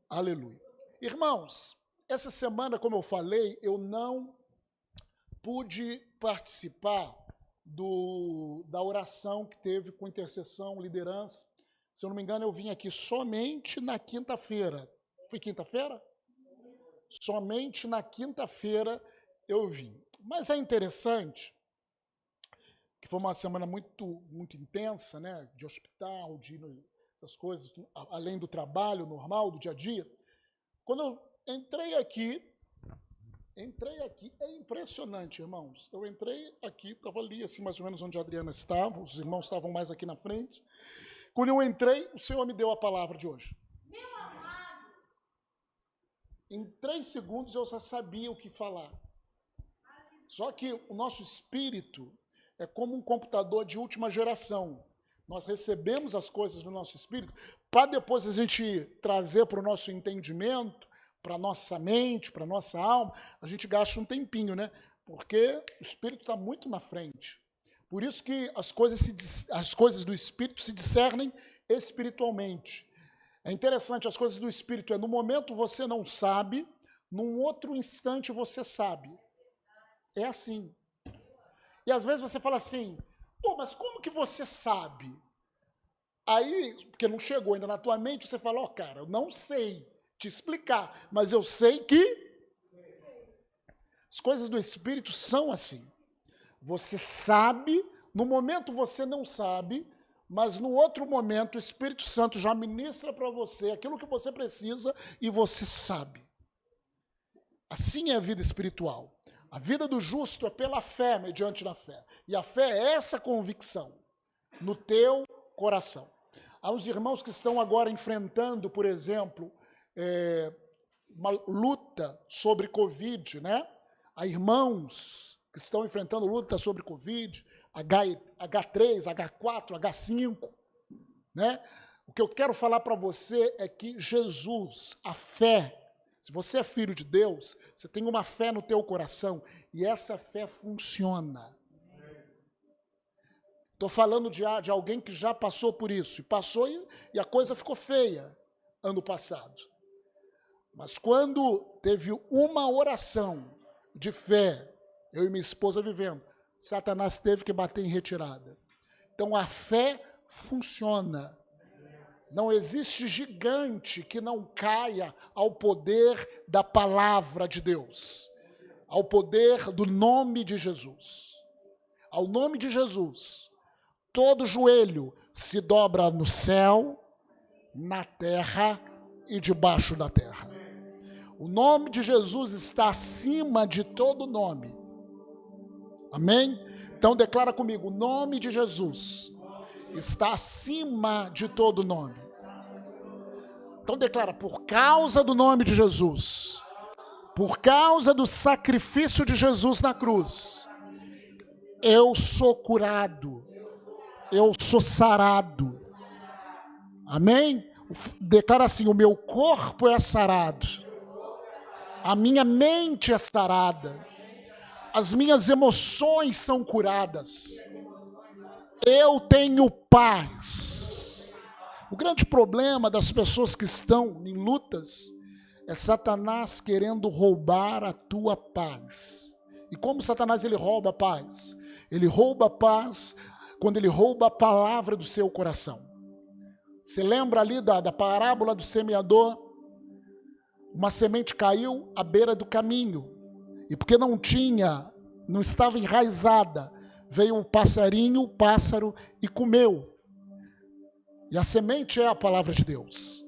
Aleluia. Irmãos, essa semana, como eu falei, eu não pude participar da oração que teve com intercessão, liderança. Se eu não me engano, eu vim aqui somente na quinta-feira. Foi quinta-feira? Somente na quinta-feira eu vim. Mas é interessante que foi uma semana muito intensa, né? De hospital, essas coisas, além do trabalho normal, do dia a dia. Quando eu entrei aqui, é impressionante, irmãos. Eu entrei aqui, estava ali, assim, mais ou menos onde a Adriana estava, os irmãos estavam mais aqui na frente. Quando eu entrei, o Senhor me deu a palavra de hoje. Meu amado! Em 3 segundos eu já sabia o que falar. Só que o nosso espírito é como um computador de última geração. Nós recebemos as coisas do nosso espírito para depois a gente trazer para o nosso entendimento, para a nossa mente, para a nossa alma, a gente gasta um tempinho, né? Porque o espírito está muito na frente. Por isso que as coisas do espírito se discernem espiritualmente. É interessante, as coisas do espírito no momento você não sabe, num outro instante você sabe. É assim. E às vezes você fala assim, pô, mas como que você sabe? Aí, porque não chegou ainda na tua mente, você fala, cara, eu não sei te explicar, mas eu sei que as coisas do Espírito são assim. Você sabe, no momento você não sabe, mas no outro momento o Espírito Santo já ministra para você aquilo que você precisa e você sabe. Assim é a vida espiritual. A vida do justo é pela fé, mediante da fé. E a fé é essa convicção no teu coração. Há uns irmãos que estão agora enfrentando, por exemplo, uma luta sobre Covid, né? Há irmãos que estão enfrentando luta sobre Covid, H3, H4, H5, né? O que eu quero falar para você é que Jesus, a fé, se você é filho de Deus, você tem uma fé no teu coração e essa fé funciona. Estou falando de alguém que já passou por isso, e passou e a coisa ficou feia ano passado. Mas quando teve uma oração de fé, eu e minha esposa vivendo, Satanás teve que bater em retirada. Então a fé funciona. Não existe gigante que não caia ao poder da palavra de Deus, ao poder do nome de Jesus. Ao nome de Jesus, todo joelho se dobra no céu, na terra e debaixo da terra. O nome de Jesus está acima de todo nome. Amém? Então declara comigo, o nome de Jesus está acima de todo nome. Então declara, por causa do nome de Jesus, por causa do sacrifício de Jesus na cruz, eu sou curado, eu sou sarado. Amém? Declara assim, o meu corpo é sarado, a minha mente é sarada, as minhas emoções são curadas, eu tenho paz. O grande problema das pessoas que estão em lutas é Satanás querendo roubar a tua paz. E como Satanás ele rouba a paz? Ele rouba a paz quando ele rouba a palavra do seu coração. Você lembra ali da parábola do semeador? Uma semente caiu à beira do caminho. E porque não estava enraizada, veio o pássaro e comeu. E a semente é a palavra de Deus.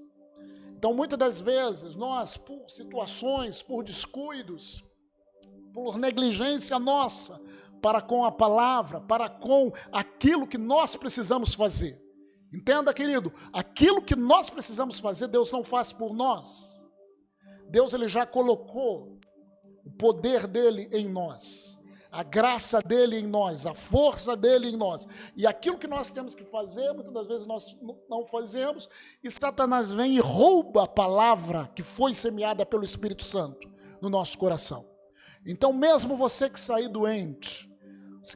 Então, muitas das vezes, nós, por situações, por descuidos, por negligência nossa, para com a palavra, para com aquilo que nós precisamos fazer. Entenda, querido, aquilo que nós precisamos fazer, Deus não faz por nós. Deus ele já colocou o poder dele em nós, a graça dele em nós, a força dele em nós. E aquilo que nós temos que fazer, muitas das vezes nós não fazemos, e Satanás vem e rouba a palavra que foi semeada pelo Espírito Santo no nosso coração. Então, mesmo você que sair doente,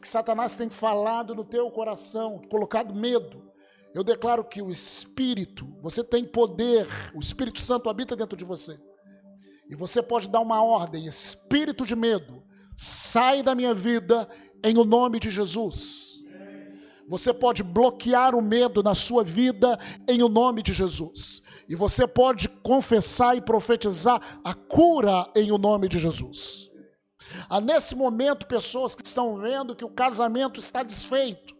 que Satanás tem falado no teu coração, colocado medo, Eu declaro que o Espírito, você tem poder, o Espírito Santo habita dentro de você. E você pode dar uma ordem: espírito de medo, sai da minha vida em o nome de Jesus. Você pode bloquear o medo na sua vida em o nome de Jesus. E você pode confessar e profetizar a cura em o nome de Jesus. Há nesse momento pessoas que estão vendo que o casamento está desfeito.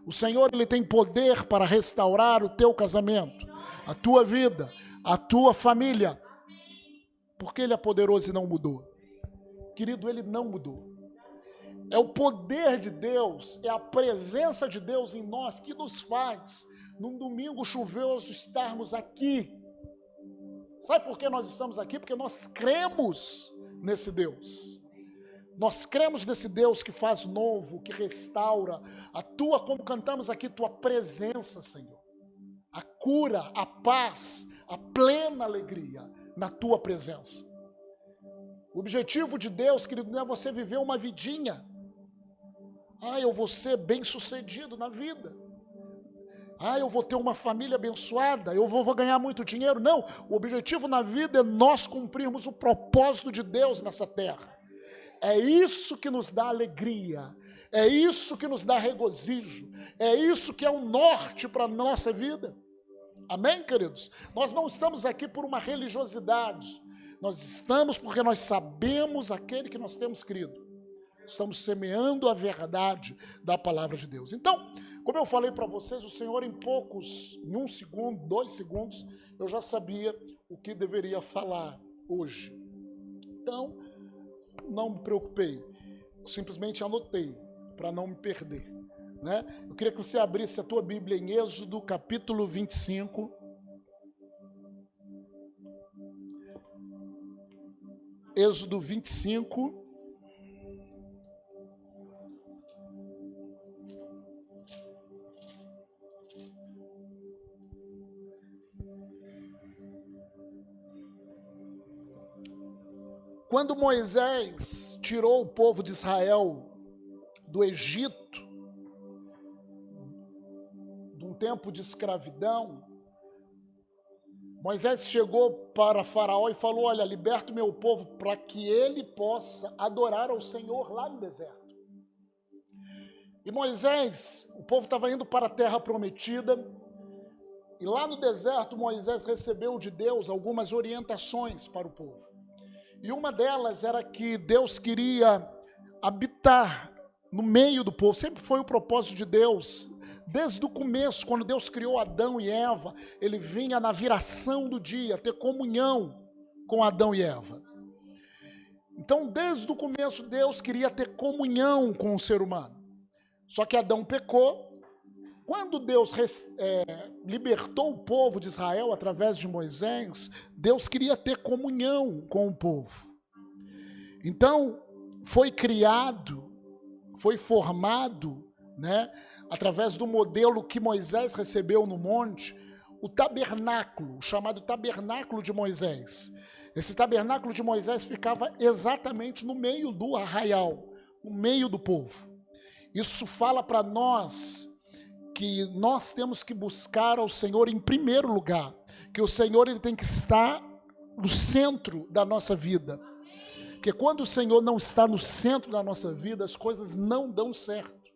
O Senhor, Ele tem poder para restaurar o teu casamento, a tua vida, a tua família. Porque Ele é poderoso e não mudou. Querido, Ele não mudou. É o poder de Deus, é a presença de Deus em nós que nos faz, num domingo chuvoso, estarmos aqui. Sabe por que nós estamos aqui? Porque nós cremos nesse Deus. Nós cremos nesse Deus que faz novo, que restaura. A tua, como cantamos aqui, tua presença, Senhor. A cura, a paz, a plena alegria na tua presença. O objetivo de Deus, querido, não é você viver uma vidinha. Eu vou ser bem-sucedido na vida. Eu vou ter uma família abençoada, eu vou ganhar muito dinheiro. Não, o objetivo na vida é nós cumprirmos o propósito de Deus nessa terra. É isso que nos dá alegria, é isso que nos dá regozijo, é isso que é o norte para a nossa vida. Amém, queridos? Nós não estamos aqui por uma religiosidade, nós estamos porque nós sabemos aquele que nós temos crido. Estamos semeando a verdade da palavra de Deus. Então, como eu falei para vocês, o Senhor em 1 segundo, 2 segundos, eu já sabia o que deveria falar hoje. Então, não me preocupei, eu simplesmente anotei para não me perder, né? Eu queria que você abrisse a tua Bíblia em Êxodo capítulo 25. Êxodo 25. Quando Moisés tirou o povo de Israel do Egito, de um tempo de escravidão, Moisés chegou para Faraó e falou: olha, liberta o meu povo para que ele possa adorar ao Senhor lá no deserto. E Moisés, o povo estava indo para a terra prometida, e lá no deserto Moisés recebeu de Deus algumas orientações para o povo. E uma delas era que Deus queria habitar no meio do povo. Sempre foi o propósito de Deus. Desde o começo, quando Deus criou Adão e Eva, ele vinha na viração do dia ter comunhão com Adão e Eva. Então, desde o começo, Deus queria ter comunhão com o ser humano. Só que Adão pecou. Quando Deus libertou o povo de Israel através de Moisés, Deus queria ter comunhão com o povo. Então, foi criado, foi formado, né, através do modelo que Moisés recebeu no monte, o tabernáculo, chamado tabernáculo de Moisés. Esse tabernáculo de Moisés ficava exatamente no meio do arraial, no meio do povo. Isso fala para nós que nós temos que buscar ao Senhor em primeiro lugar, que o Senhor ele tem que estar no centro da nossa vida, porque quando o Senhor não está no centro da nossa vida, as coisas não dão certo,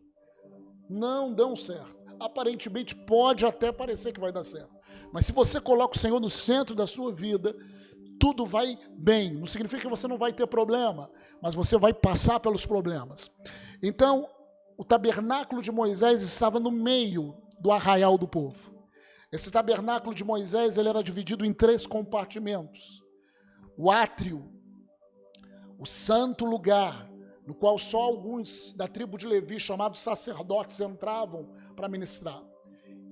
não dão certo. Aparentemente pode até parecer que vai dar certo, mas se você coloca o Senhor no centro da sua vida, tudo vai bem. Não significa que você não vai ter problema, mas você vai passar pelos problemas. Então, o tabernáculo de Moisés estava no meio do arraial do povo. Esse tabernáculo de Moisés ele era dividido em 3 compartimentos. O átrio, o santo lugar, no qual só alguns da tribo de Levi, chamados sacerdotes, entravam para ministrar.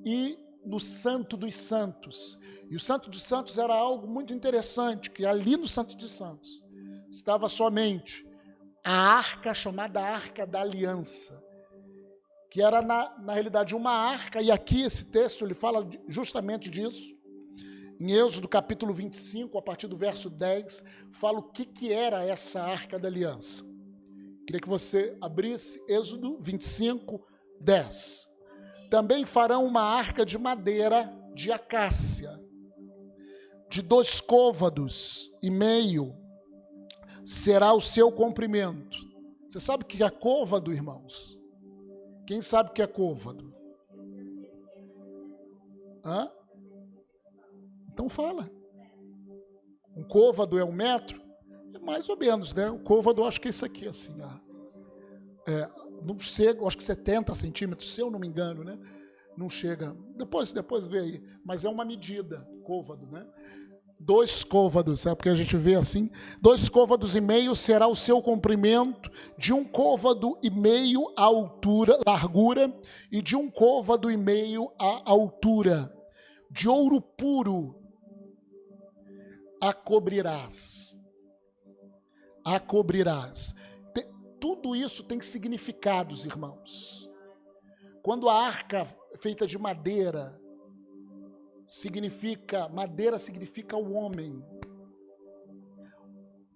E no Santo dos Santos. E o Santo dos Santos era algo muito interessante, que ali no Santo dos Santos estava somente a arca chamada Arca da Aliança, que era na realidade uma arca, e aqui esse texto ele fala justamente disso. Em Êxodo capítulo 25, a partir do verso 10, fala o que era essa Arca da Aliança. Queria que você abrisse Êxodo 25, 10. Também farão uma arca de madeira de acácia, de 2 côvados e meio será o seu comprimento. Você sabe o que é côvado, irmãos? Quem sabe o que é côvado? Hã? Então fala. Um côvado é 1 metro? É mais ou menos, né? O côvado eu acho que é isso aqui, assim. Não chega, acho que 70 centímetros, se eu não me engano, né? Não chega. Depois vê aí. Mas é uma medida, côvado, né? 2 côvados, é porque a gente vê assim. 2 côvados e meio será o seu comprimento, de 1 côvado e meio a largura, e de 1 côvado e meio a altura. De ouro puro a cobrirás. A cobrirás. Tudo isso tem significados, irmãos. Quando a arca feita de madeira significa o homem.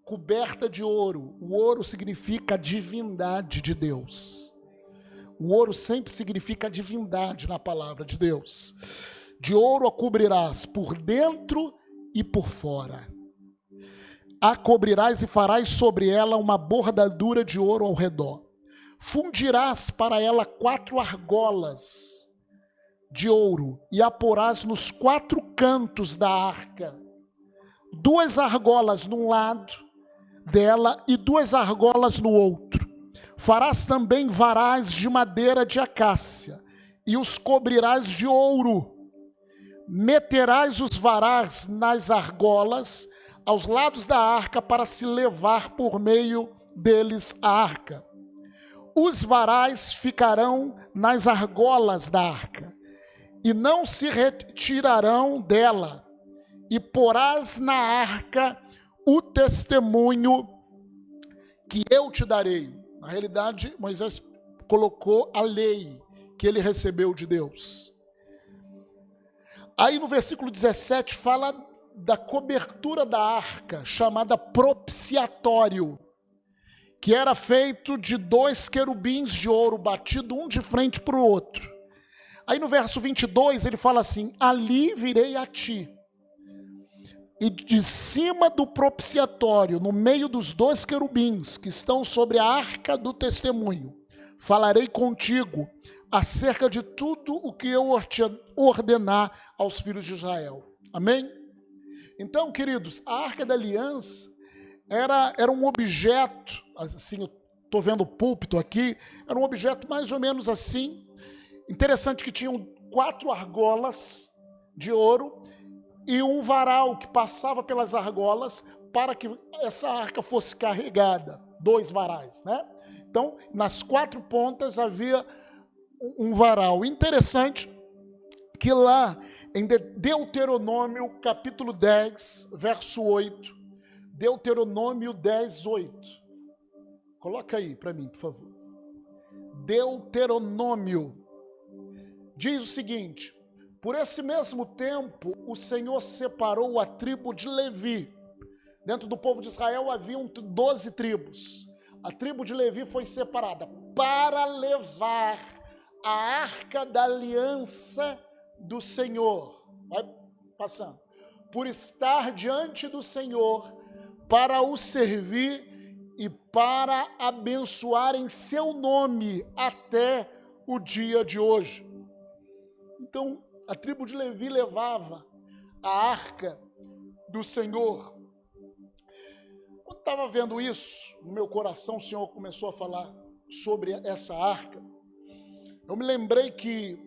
Coberta de ouro. O ouro significa a divindade de Deus. O ouro sempre significa a divindade na palavra de Deus. De ouro a cobrirás por dentro e por fora. A cobrirás e farás sobre ela uma bordadura de ouro ao redor. Fundirás para ela 4 argolas de ouro e a porás nos 4 cantos da arca. 2 argolas num lado dela e 2 argolas no outro. Farás também varais de madeira de acácia e os cobrirás de ouro. Meterás os varais nas argolas aos lados da arca para se levar por meio deles a arca. Os varais ficarão nas argolas da arca e não se retirarão dela, e porás na arca o testemunho que eu te darei. Na realidade, Moisés colocou a lei que ele recebeu de Deus. Aí no versículo 17 fala da cobertura da arca, chamada propiciatório, que era feito de 2 querubins de ouro batido um de frente para o outro. Aí no verso 22 ele fala assim: ali virei a ti, e de cima do propiciatório, no meio dos 2 querubins que estão sobre a arca do testemunho, falarei contigo acerca de tudo o que eu ordenar aos filhos de Israel. Amém? Então, queridos, a arca da aliança era um objeto, assim, eu estou vendo o púlpito aqui, era um objeto mais ou menos assim. Interessante que tinham 4 argolas de ouro e um varal que passava pelas argolas para que essa arca fosse carregada. 2 varais, né? Então, nas 4 pontas havia um varal. Interessante que lá em Deuteronômio capítulo 10, verso 8, Deuteronômio 10, 8. Coloca aí para mim, por favor. Deuteronômio diz o seguinte: por esse mesmo tempo, o Senhor separou a tribo de Levi. Dentro do povo de Israel haviam 12 tribos. A tribo de Levi foi separada para levar a arca da aliança do Senhor. Vai passando. Por estar diante do Senhor, para o servir e para abençoar em seu nome até o dia de hoje. Então, a tribo de Levi levava a arca do Senhor. Quando estava vendo isso, no meu coração o Senhor começou a falar sobre essa arca. Eu me lembrei que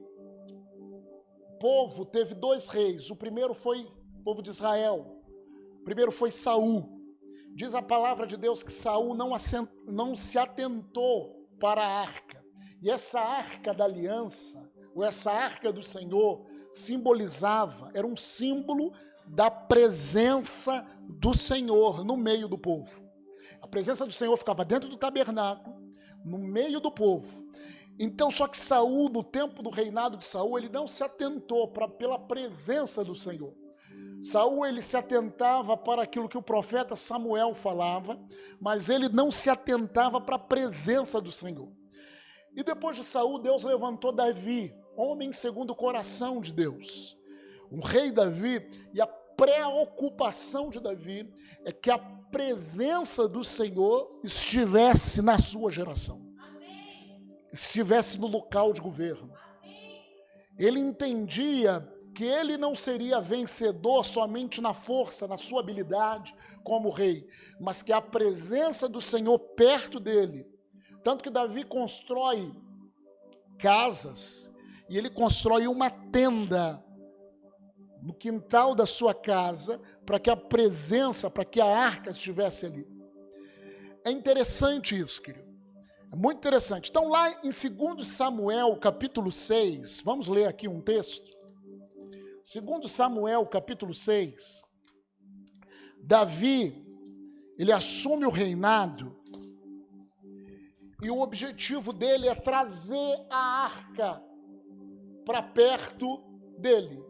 o povo teve 2 reis. O primeiro foi o povo de Israel. O primeiro foi Saul. Diz a palavra de Deus que Saul não se atentou para a arca. E essa arca da aliança, ou essa arca do Senhor, simbolizava, era um símbolo da presença do Senhor no meio do povo. A presença do Senhor ficava dentro do tabernáculo, no meio do povo. Então, só que Saul, no tempo do reinado de Saul, ele não se atentou pela presença do Senhor. Saul, ele se atentava para aquilo que o profeta Samuel falava, mas ele não se atentava para a presença do Senhor. E depois de Saul, Deus levantou Davi, homem segundo o coração de Deus. O rei Davi, e a preocupação de Davi é que a presença do Senhor estivesse na sua geração, estivesse no local de governo. Ele entendia que ele não seria vencedor somente na força, na sua habilidade como rei, mas que a presença do Senhor perto dele. Tanto que Davi constrói casas e ele constrói uma tenda no quintal da sua casa para que a presença, para que a arca estivesse ali. É interessante isso, querido. É muito interessante. Então lá em 2 Samuel, capítulo 6, vamos ler aqui um texto. 2 Samuel, capítulo 6, Davi, ele assume o reinado e o objetivo dele é trazer a arca para perto dele.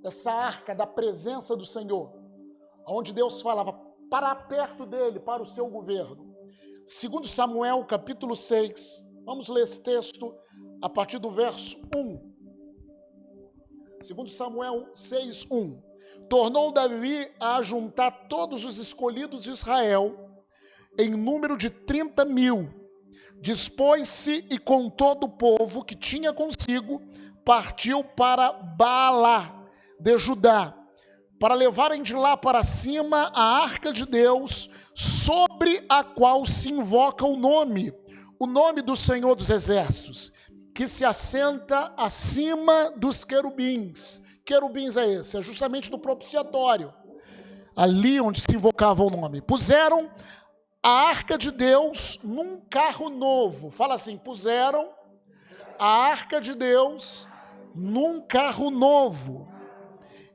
Essa arca da presença do Senhor, onde Deus falava para perto dele, para o seu governo. 2 Samuel, capítulo 6, vamos ler esse texto a partir do verso 1. 2 Samuel 6, 1. Tornou Davi a juntar todos os escolhidos de Israel, em número de 30.000. Dispôs-se e com todo o povo que tinha consigo, partiu para Baalá de Judá, para levarem de lá para cima a arca de Deus, sobre a qual se invoca o nome do Senhor dos Exércitos, que se assenta acima dos querubins. Querubins é esse? É justamente do propiciatório, ali onde se invocava o nome. Puseram a arca de Deus num carro novo. Fala assim, puseram a arca de Deus num carro novo.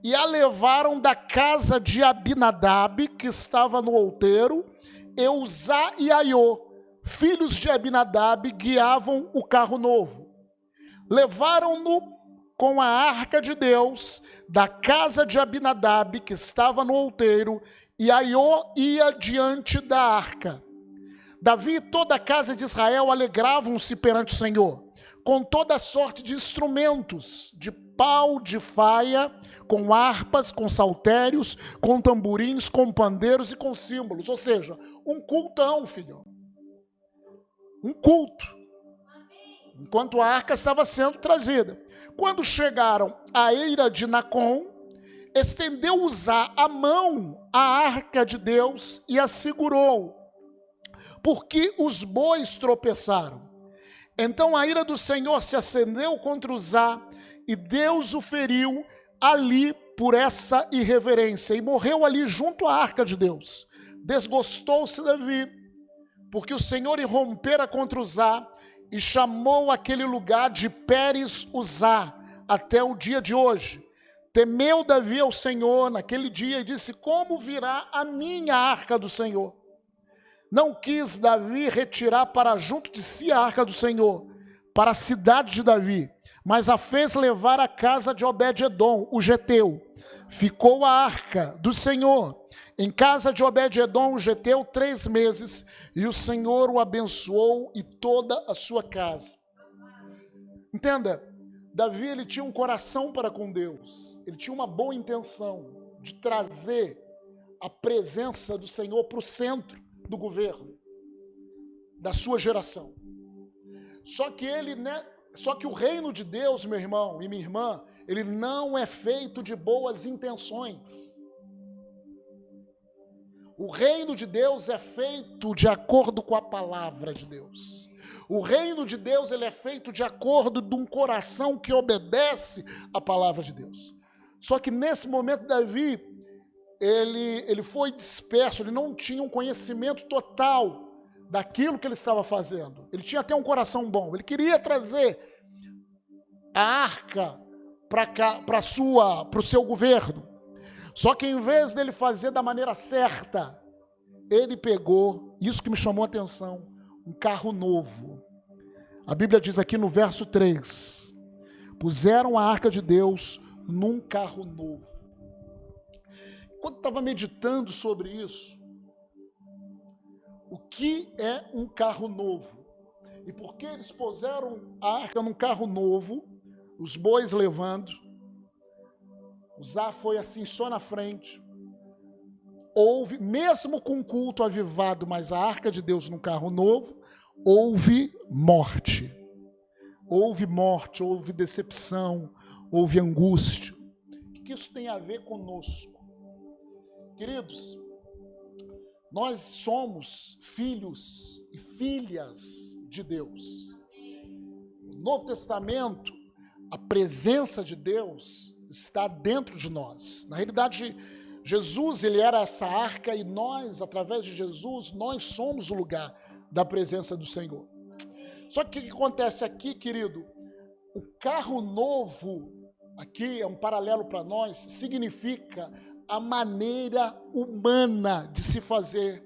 E a levaram da casa de Abinadab, que estava no outeiro. Eusá e Aiô, filhos de Abinadab, guiavam o carro novo. Levaram-no com a arca de Deus da casa de Abinadab, que estava no outeiro, e Aiô ia diante da arca. Davi e toda a casa de Israel alegravam-se perante o Senhor, com toda sorte de instrumentos, de pau, de faia, com harpas, com saltérios, com tamborins, com pandeiros e com símbolos. Ou seja, um cultão, filho. Um culto. Enquanto a arca estava sendo trazida. Quando chegaram à eira de Nacon, estendeu Uzá a mão à arca de Deus e a segurou, porque os bois tropeçaram. Então a ira do Senhor se acendeu contra Uzá, e Deus o feriu ali por essa irreverência, e morreu ali junto à arca de Deus. Desgostou-se Davi, porque o Senhor irrompera contra Uzá, e chamou aquele lugar de Pérez Uzá, até o dia de hoje. Temeu Davi ao Senhor naquele dia, e disse, como virá a minha arca do Senhor? Não quis Davi retirar para junto de si a arca do Senhor, para a cidade de Davi, mas a fez levar à casa de Obed-edom, o geteu. Ficou a arca do Senhor em casa de Obed-edom, o geteu, 3 meses, e o Senhor o abençoou e toda a sua casa. Entenda, Davi, ele tinha um coração para com Deus, ele tinha uma boa intenção de trazer a presença do Senhor para o centro do governo, da sua geração. Só que o reino de Deus, meu irmão e minha irmã, ele não é feito de boas intenções. O reino de Deus é feito de acordo com a palavra de Deus. O reino de Deus, ele é feito de acordo de um coração que obedece à palavra de Deus. Só que nesse momento Davi, ele foi disperso, ele não tinha um conhecimento total daquilo que ele estava fazendo. Ele tinha até um coração bom, ele queria trazer a arca para o seu governo. Só que em vez dele fazer da maneira certa, ele pegou, isso que me chamou a atenção, um carro novo. A Bíblia diz aqui no verso 3, puseram a arca de Deus num carro novo. Quando eu estava meditando sobre isso, o que é um carro novo? E por que eles puseram a arca num carro novo? os bois levando. Uzá foi assim só na frente. Houve, mesmo com culto avivado, mas a arca de Deus num carro novo, houve morte. Houve morte, houve decepção, houve angústia. O que isso tem a ver conosco? Queridos, nós somos filhos e filhas de Deus. No Novo Testamento, a presença de Deus está dentro de nós. Na realidade, Jesus, ele era essa arca e nós, através de Jesus, nós somos o lugar da presença do Senhor. Só que o que acontece aqui, querido? O carro novo, aqui é um paralelo para nós, significa a maneira humana de se fazer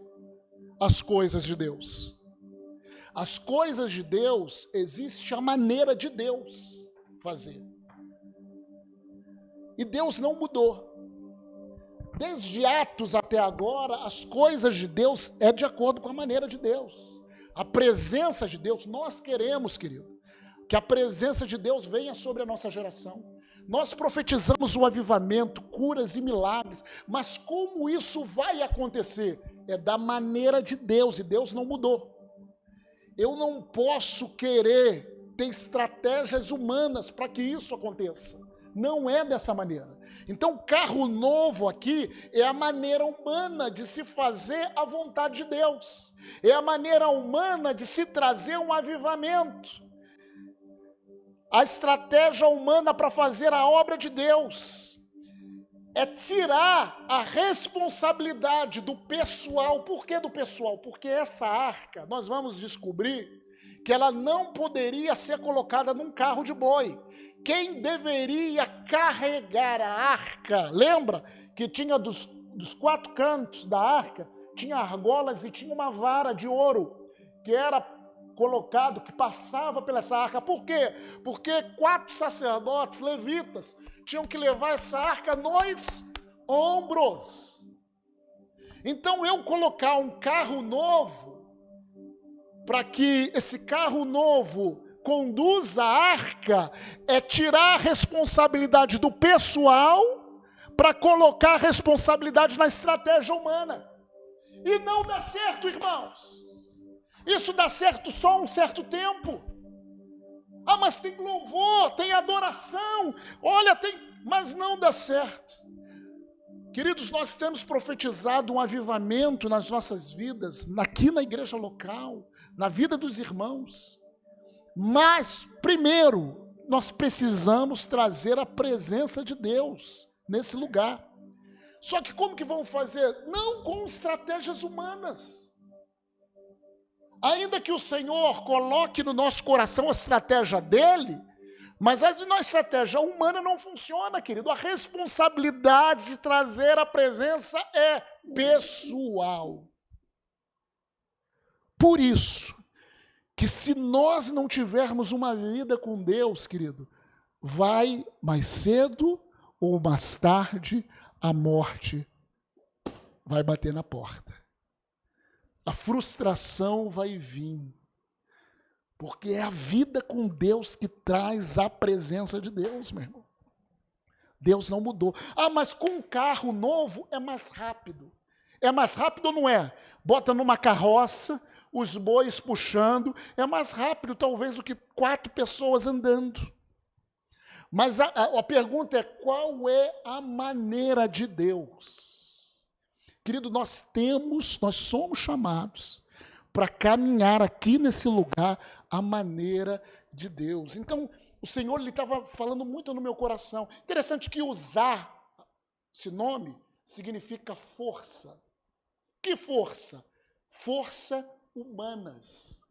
as coisas de Deus. As coisas de Deus, existe a maneira de Deus fazer. E Deus não mudou. Desde Atos até agora, as coisas de Deus é de acordo com a maneira de Deus. A presença de Deus, nós queremos, querido, que a presença de Deus venha sobre a nossa geração. Nós profetizamos o avivamento, curas e milagres, mas como isso vai acontecer? É da maneira de Deus, e Deus não mudou. Eu não posso querer ter estratégias humanas para que isso aconteça. Não é dessa maneira. Então, carro novo aqui é a maneira humana de se fazer a vontade de Deus. É a maneira humana de se trazer um avivamento. A estratégia humana para fazer a obra de Deus é tirar a responsabilidade do pessoal. Por que do pessoal? Porque essa arca, nós vamos descobrir que ela não poderia ser colocada num carro de boi. Quem deveria carregar a arca, lembra que tinha dos 4 cantos da arca, tinha argolas e tinha uma vara de ouro, que era colocado, que passava pela essa arca. Por quê? Porque 4 sacerdotes levitas tinham que levar essa arca nos ombros. Então eu colocar um carro novo, para que esse carro novo conduza a arca, é tirar a responsabilidade do pessoal para colocar a responsabilidade na estratégia humana. E não dá certo, irmãos. Isso dá certo só um certo tempo. Ah, mas tem louvor, tem adoração, olha, mas não dá certo. Queridos, nós temos profetizado um avivamento nas nossas vidas, aqui na igreja local, na vida dos irmãos. Mas, primeiro, nós precisamos trazer a presença de Deus nesse lugar. Só que como que vamos fazer? Não com estratégias humanas. Ainda que o Senhor coloque no nosso coração a estratégia dele, mas a nossa estratégia humana não funciona, querido. A responsabilidade de trazer a presença é pessoal. Por isso, que se nós não tivermos uma vida com Deus, querido, vai mais cedo ou mais tarde a morte vai bater na porta. A frustração vai vir, porque é a vida com Deus que traz a presença de Deus, meu irmão. Deus não mudou. Ah, mas com um carro novo é mais rápido. É mais rápido ou não é? Bota numa carroça, os bois puxando, é mais rápido talvez do que 4 pessoas andando. Mas a pergunta é, qual é a maneira de Deus? Querido, nós somos chamados para caminhar aqui nesse lugar a maneira de Deus. Então, o Senhor estava falando muito no meu coração. Interessante que usar esse nome significa força. Que força? Força humanas.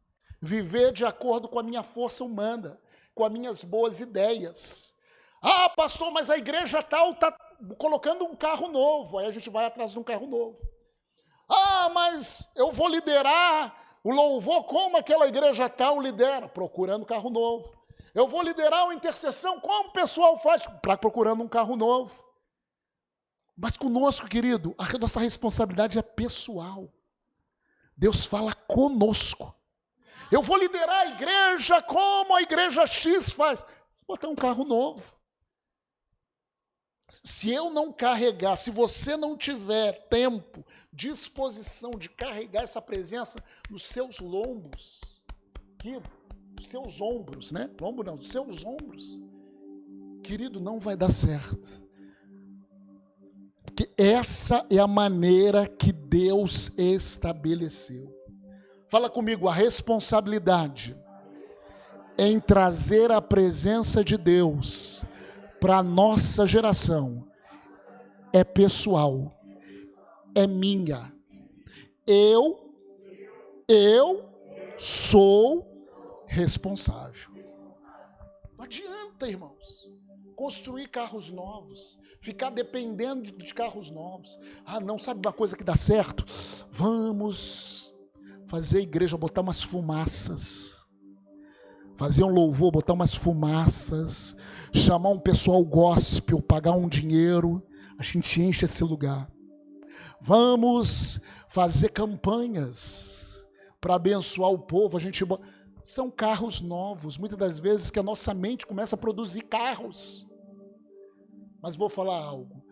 Viver de acordo com a minha força humana, com as minhas boas ideias. Ah, pastor, mas a igreja tal está colocando um carro novo. Aí a gente vai atrás de um carro novo. Ah, mas eu vou liderar o louvor como aquela igreja tal lidera, procurando carro novo. Eu vou liderar uma intercessão como o pessoal faz, procurando um carro novo. Mas conosco, querido, a nossa responsabilidade é pessoal. Deus fala conosco. Eu vou liderar a igreja como a igreja X faz. Botar um carro novo. Se eu não carregar, se você não tiver tempo, disposição de carregar essa presença nos seus lombos, nos seus ombros, né? Lombo não, nos seus ombros, querido, não vai dar certo. Porque essa é a maneira que Deus estabeleceu. Fala comigo, a responsabilidade em trazer a presença de Deus para a nossa geração é pessoal, é minha. Eu sou responsável. Não adianta, irmãos, construir carros novos, ficar dependendo de carros novos. Ah, não, sabe uma coisa que dá certo? Vamos fazer a igreja botar umas fumaças. Fazer um louvor, botar umas fumaças, chamar um pessoal gospel, pagar um dinheiro, a gente enche esse lugar. Vamos fazer campanhas para abençoar o povo, são carros novos, muitas das vezes que a nossa mente começa a produzir carros. Mas vou falar algo,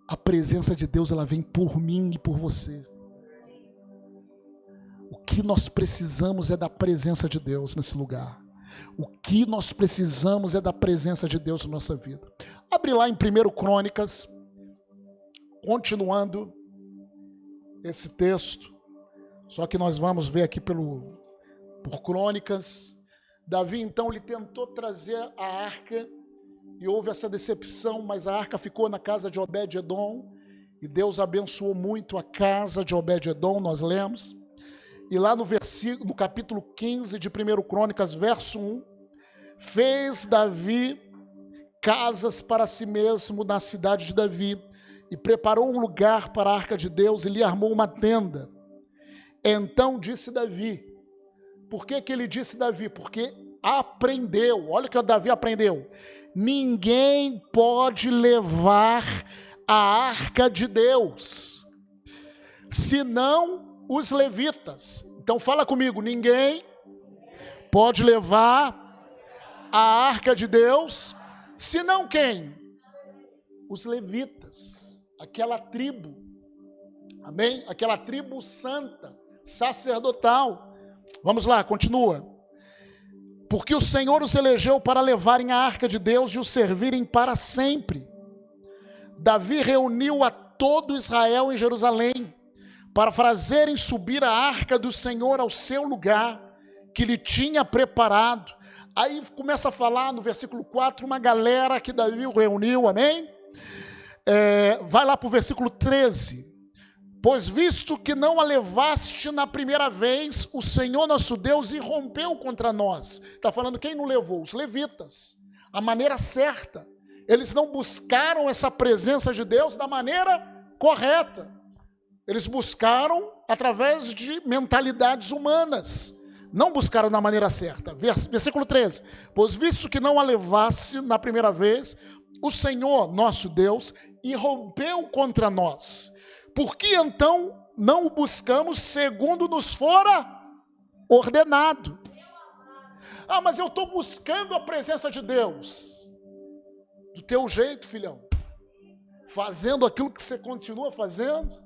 a presença de Deus, ela vem por mim e por você. O que nós precisamos é da presença de Deus nesse lugar. O que nós precisamos é da presença de Deus na nossa vida. Abre lá em 1 Crônicas, continuando esse texto, só que nós vamos ver aqui por Crônicas. Davi, então, ele tentou trazer a arca e houve essa decepção, mas a arca ficou na casa de Obed-edom e Deus abençoou muito a casa de Obed-edom, nós lemos. E lá no capítulo 15 de 1 Crônicas, verso 1, fez Davi casas para si mesmo na cidade de Davi, e preparou um lugar para a arca de Deus, e lhe armou uma tenda. Então disse Davi, por que ele disse Davi? Porque aprendeu, olha o que o Davi aprendeu, ninguém pode levar a arca de Deus, senão os levitas. Então fala comigo, ninguém pode levar a arca de Deus, senão quem? Os levitas, aquela tribo, amém? Aquela tribo santa, sacerdotal. Vamos lá, continua. Porque o Senhor os elegeu para levarem a arca de Deus e o servirem para sempre. Davi reuniu a todo Israel em Jerusalém, para fazerem subir a arca do Senhor ao seu lugar, que lhe tinha preparado. Aí começa a falar no versículo 4, uma galera que Davi reuniu, amém? Vai lá para o versículo 13. Pois visto que não a levaste na primeira vez, o Senhor nosso Deus irrompeu contra nós. Está falando quem não levou? Os levitas. A maneira certa. Eles não buscaram essa presença de Deus da maneira correta. Eles buscaram através de mentalidades humanas. Não buscaram da maneira certa. Versículo 13. Pois visto que não a levasse na primeira vez, o Senhor, nosso Deus, irrompeu contra nós. Por que então não o buscamos segundo nos fora ordenado? Ah, mas eu estou buscando a presença de Deus. Do teu jeito, filhão. Fazendo aquilo que você continua fazendo.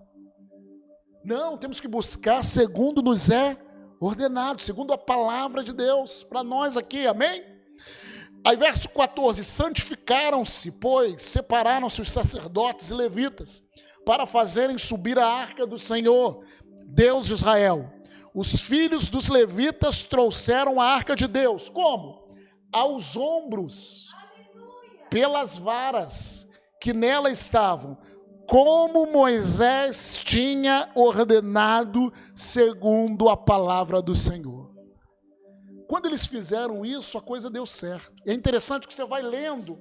Não, temos que buscar segundo nos é ordenado, segundo a palavra de Deus, para nós aqui, amém? Aí verso 14, santificaram-se, pois separaram-se os sacerdotes e levitas, para fazerem subir a arca do Senhor, Deus de Israel. Os filhos dos levitas trouxeram a arca de Deus, como? Aos ombros, pelas varas que nela estavam, como Moisés tinha ordenado segundo a palavra do Senhor. Quando eles fizeram isso, a coisa deu certo. É interessante que você vai lendo,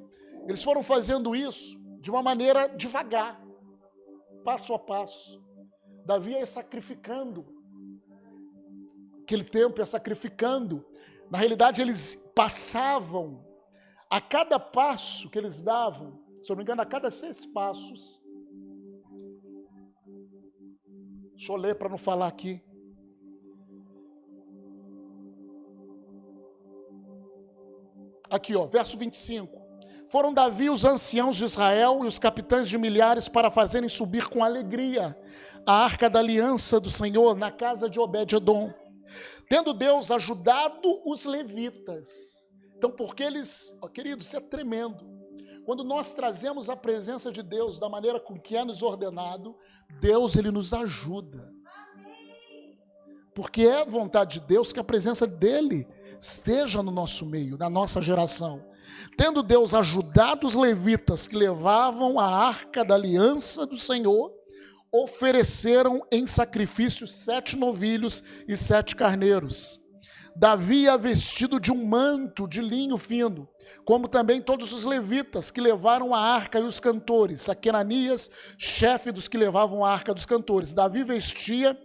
eles foram fazendo isso de uma maneira devagar, passo a passo. Davi ia sacrificando, aquele tempo ia sacrificando. Na realidade, eles passavam, a cada passo que eles davam, se eu não me engano, a cada 6 passos, deixa eu ler para não falar aqui. Aqui, ó, verso 25. Foram Davi os anciãos de Israel e os capitães de milhares para fazerem subir com alegria a arca da aliança do Senhor na casa de Obed-edom, tendo Deus ajudado os levitas. Então, porque eles, ó, querido, isso é tremendo. Quando nós trazemos a presença de Deus da maneira com que é nos ordenado, Deus, ele nos ajuda. Porque é vontade de Deus que a presença dele esteja no nosso meio, na nossa geração. Tendo Deus ajudado os levitas que levavam a arca da aliança do Senhor, ofereceram em sacrifício 7 novilhos e 7 carneiros. Davi ia vestido de um manto de linho fino, como também todos os levitas que levaram a arca e os cantores. Aquenanias, chefe dos que levavam a arca dos cantores. Davi vestia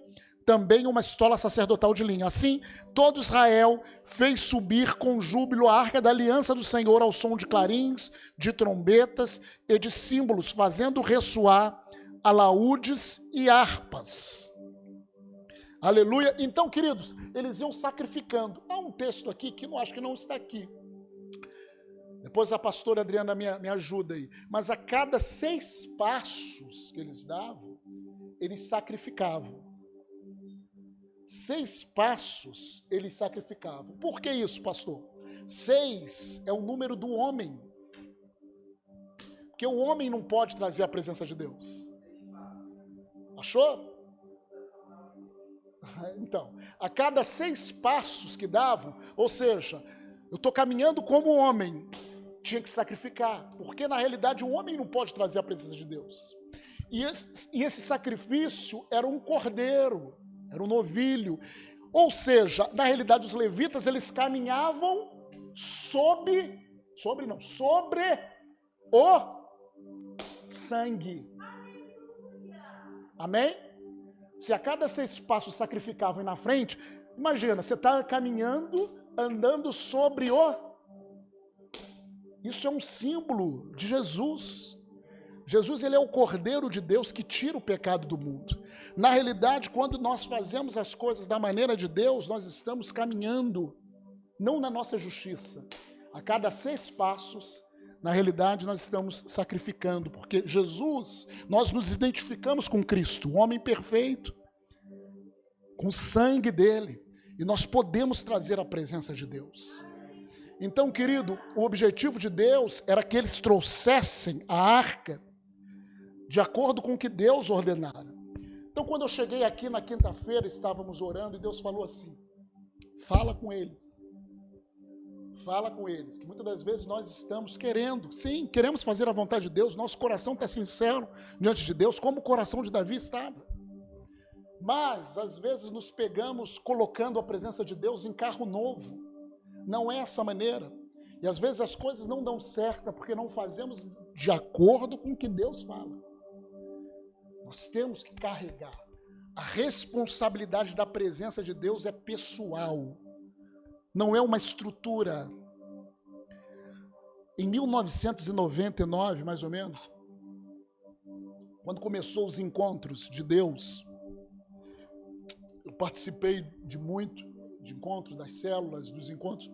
também uma estola sacerdotal de linho. Assim, todo Israel fez subir com júbilo a arca da aliança do Senhor ao som de clarins, de trombetas e de símbolos, fazendo ressoar alaúdes e harpas. Aleluia. Então, queridos, eles iam sacrificando. Há um texto aqui que eu acho que não está aqui. Depois a pastora Adriana me ajuda aí. Mas a cada 6 passos que eles davam, eles sacrificavam. 6 passos eles sacrificavam. Por que isso, pastor? 6 é o número do homem. Porque o homem não pode trazer a presença de Deus. Achou? Então, a cada 6 passos que davam, ou seja, eu estou caminhando como homem, tinha que sacrificar. Porque na realidade o homem não pode trazer a presença de Deus. E esse sacrifício era um cordeiro. Era um novilho. Ou seja, na realidade os levitas, eles caminhavam sobre o sangue. Amém? Se a cada 6 passos sacrificavam e na frente, imagina, você está caminhando, andando sobre o... Isso é um símbolo de Jesus. Jesus, ele é o Cordeiro de Deus que tira o pecado do mundo. Na realidade, quando nós fazemos as coisas da maneira de Deus, nós estamos caminhando, não na nossa justiça. A cada 6 passos, na realidade, nós estamos sacrificando, porque Jesus, nós nos identificamos com Cristo, o homem perfeito, com o sangue dele, e nós podemos trazer a presença de Deus. Então, querido, o objetivo de Deus era que eles trouxessem a arca de acordo com o que Deus ordenara. Então, quando eu cheguei aqui na quinta-feira, estávamos orando e Deus falou assim, fala com eles. Fala com eles, que muitas das vezes nós estamos querendo, sim, queremos fazer a vontade de Deus, nosso coração está sincero diante de Deus, como o coração de Davi estava. Mas, às vezes, nos pegamos colocando a presença de Deus em carro novo. Não é essa maneira. E às vezes as coisas não dão certo porque não fazemos de acordo com o que Deus fala. Nós temos que carregar. A responsabilidade da presença de Deus é pessoal. Não é uma estrutura. Em 1999, mais ou menos, quando começou os encontros de Deus, eu participei de encontros, das células, dos encontros.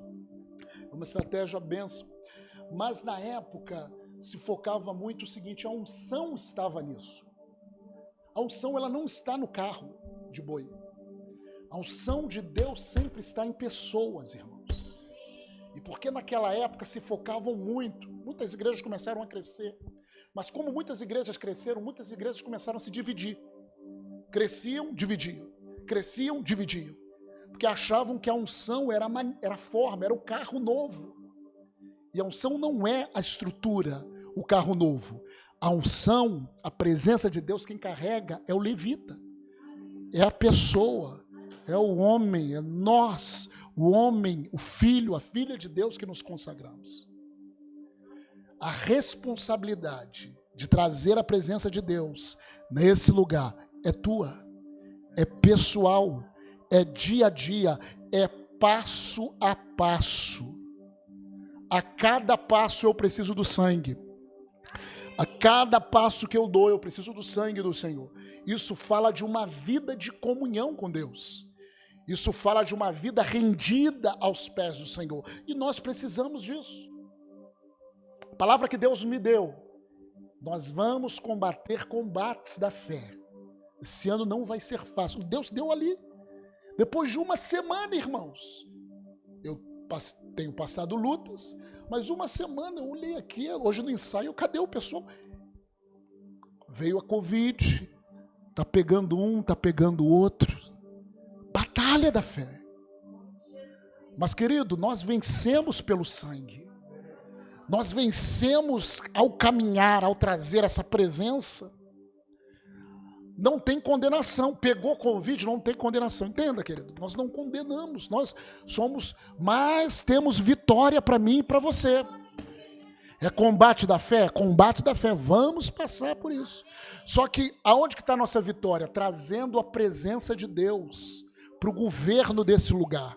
É uma estratégia benção. Mas na época se focava muito o seguinte, a unção estava nisso. A unção, ela não está no carro de boi. A unção de Deus sempre está em pessoas, irmãos. E porque naquela época se focavam muito, muitas igrejas começaram a crescer. Mas como muitas igrejas cresceram, muitas igrejas começaram a se dividir. Cresciam, dividiam. Cresciam, dividiam. Porque achavam que a unção era a forma, era o carro novo. E a unção não é a estrutura, o carro novo. A unção, a presença de Deus, quem carrega é o levita. É a pessoa, é o homem, é nós, o homem, o filho, a filha de Deus que nos consagramos. A responsabilidade de trazer a presença de Deus nesse lugar é tua, é pessoal, é dia a dia, é passo a passo. A cada passo eu preciso do sangue. A cada passo que eu dou, eu preciso do sangue do Senhor. Isso fala de uma vida de comunhão com Deus. Isso fala de uma vida rendida aos pés do Senhor. E nós precisamos disso. palavra que Deus me deu, nós vamos combater combates da fé. Esse ano não vai ser fácil. Deus deu ali. Depois de uma semana, irmãos, eu tenho passado lutas, mas uma semana eu olhei aqui, hoje no ensaio, cadê o pessoal? Veio a Covid, tá pegando um, tá pegando o outro. Batalha da fé. Mas, querido, nós vencemos pelo sangue. Nós vencemos ao caminhar, ao trazer essa presença. Não tem condenação. Pegou Covid, não tem condenação. Entenda, querido. Nós não condenamos. Nós somos, mas temos vitória para mim e para você. É combate da fé? Combate da fé. Vamos passar por isso. Só que aonde que está a nossa vitória? Trazendo a presença de Deus para o governo desse lugar.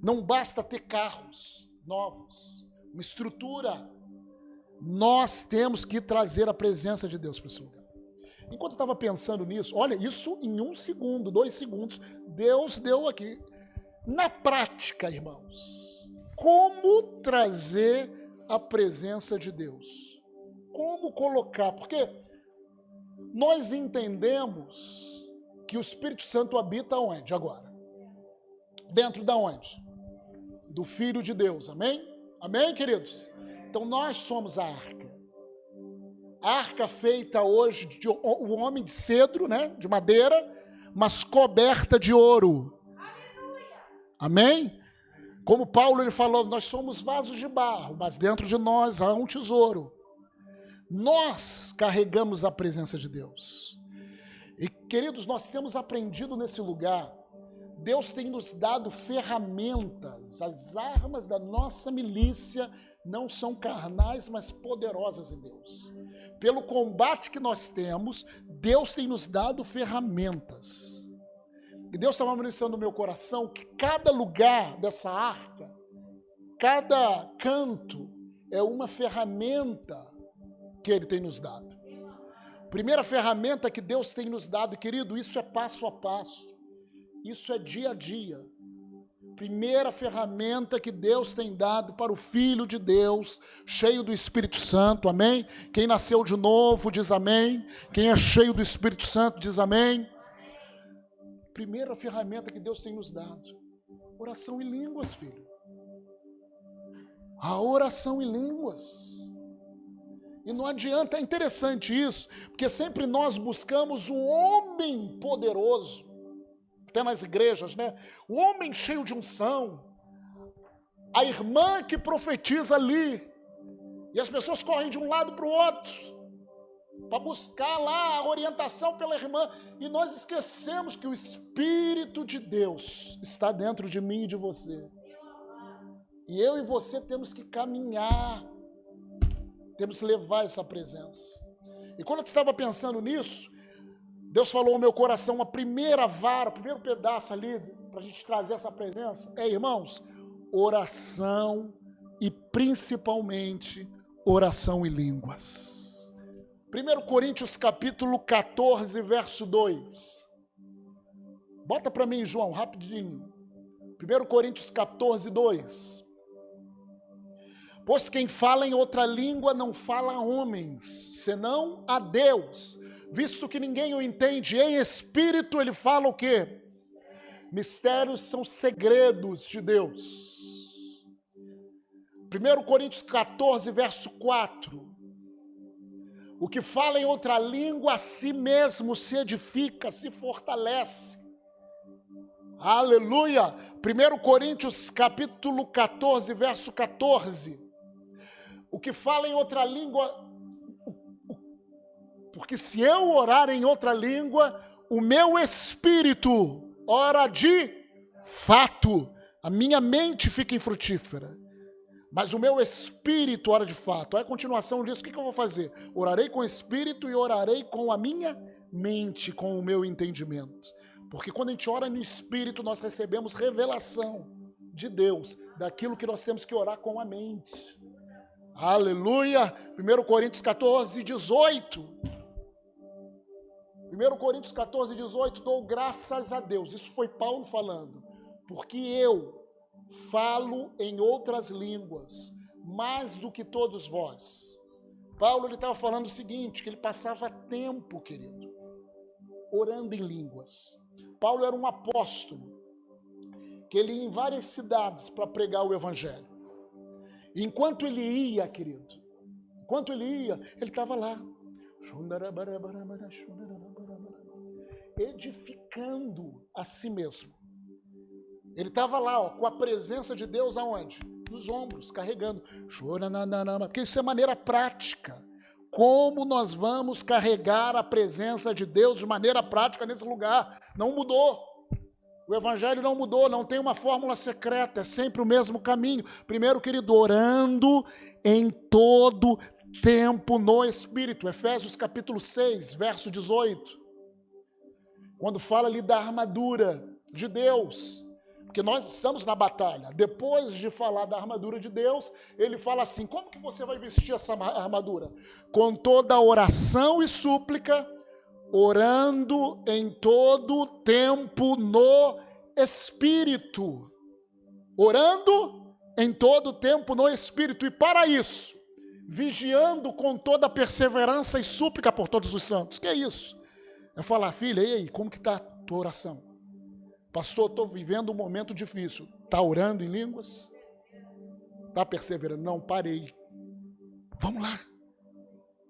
Não basta ter carros novos, uma estrutura. Nós temos que trazer a presença de Deus para esse lugar. Enquanto eu estava pensando nisso, olha, isso em 1 segundo, 2 segundos, Deus deu aqui. Na prática, irmãos, como trazer a presença de Deus? Como colocar? Porque nós entendemos que o Espírito Santo habita onde agora? Dentro da onde? Do Filho de Deus, amém? Amém, queridos? Então nós somos a arca. A arca feita hoje de um homem de cedro, né? De madeira, mas coberta de ouro. Amém? Como Paulo ele falou, nós somos vasos de barro, mas dentro de nós há um tesouro. Nós carregamos a presença de Deus. E, queridos, nós temos aprendido nesse lugar, Deus tem nos dado ferramentas, as armas da nossa milícia não são carnais, mas poderosas em Deus. Pelo combate que nós temos, Deus tem nos dado ferramentas. E Deus estava ministrando no meu coração que cada lugar dessa arca, cada canto é uma ferramenta que Ele tem nos dado. Primeira ferramenta que Deus tem nos dado, querido, isso é passo a passo. Isso é dia a dia. Primeira ferramenta que Deus tem dado para o Filho de Deus, cheio do Espírito Santo, amém? Quem nasceu de novo diz amém. Quem é cheio do Espírito Santo diz amém. Primeira ferramenta que Deus tem nos dado, oração em línguas, filho. A oração em línguas. E não adianta, é interessante isso, porque sempre nós buscamos um homem poderoso, até nas igrejas, né? O homem cheio de unção, a irmã que profetiza ali, e as pessoas correm de um lado para o outro, para buscar lá a orientação pela irmã, e nós esquecemos que o Espírito de Deus está dentro de mim e de você. E eu e você temos que caminhar, temos que levar essa presença. E quando eu estava pensando nisso, Deus falou ao meu coração, a primeira vara, o primeiro pedaço ali, para a gente trazer essa presença, irmãos, oração e principalmente oração em línguas. 1 Coríntios capítulo 14, verso 2. Bota para mim, João, rapidinho. 1 Coríntios 14, 2. Pois quem fala em outra língua não fala a homens, senão a Deus, visto que ninguém o entende. Em espírito ele fala o quê? Mistérios são segredos de Deus. 1 Coríntios 14, verso 4. O que fala em outra língua a si mesmo se edifica, se fortalece. Aleluia! 1 Coríntios capítulo 14, verso 14. O que fala em outra língua, porque se eu orar em outra língua, o meu espírito ora de fato, a minha mente fica infrutífera, mas o meu espírito ora de fato. Aí a continuação disso, o que eu vou fazer? Orarei com o espírito e orarei com a minha mente, com o meu entendimento. Porque quando a gente ora no espírito, nós recebemos revelação de Deus, daquilo que nós temos que orar com a mente. Aleluia! 1 Coríntios 14, 18. 1 Coríntios 14, 18, dou graças a Deus. Isso foi Paulo falando. Porque eu falo em outras línguas, mais do que todos vós. Paulo estava falando o seguinte, que ele passava tempo, querido, orando em línguas. Paulo era um apóstolo, que ele ia em várias cidades para pregar o evangelho. E enquanto ele ia, querido, ele estava lá, edificando a si mesmo. Ele estava lá, com a presença de Deus aonde? Nos ombros, carregando. Porque isso é maneira prática. Como nós vamos carregar a presença de Deus de maneira prática nesse lugar? Não mudou. O evangelho não mudou, não tem uma fórmula secreta, é sempre o mesmo caminho. Primeiro, querido, orando em todo tempo no Espírito. Efésios capítulo 6, verso 18. Quando fala ali da armadura de Deus, porque nós estamos na batalha. Depois de falar da armadura de Deus, ele fala assim, como que você vai vestir essa armadura? Com toda oração e súplica, orando em todo tempo no Espírito. Orando em todo tempo no Espírito. E para isso, vigiando com toda perseverança e súplica por todos os santos. Que é isso? É falar, filha, e aí, como que está a tua oração? Pastor, estou vivendo um momento difícil. Está orando em línguas? Está perseverando? Não, parei. Vamos lá.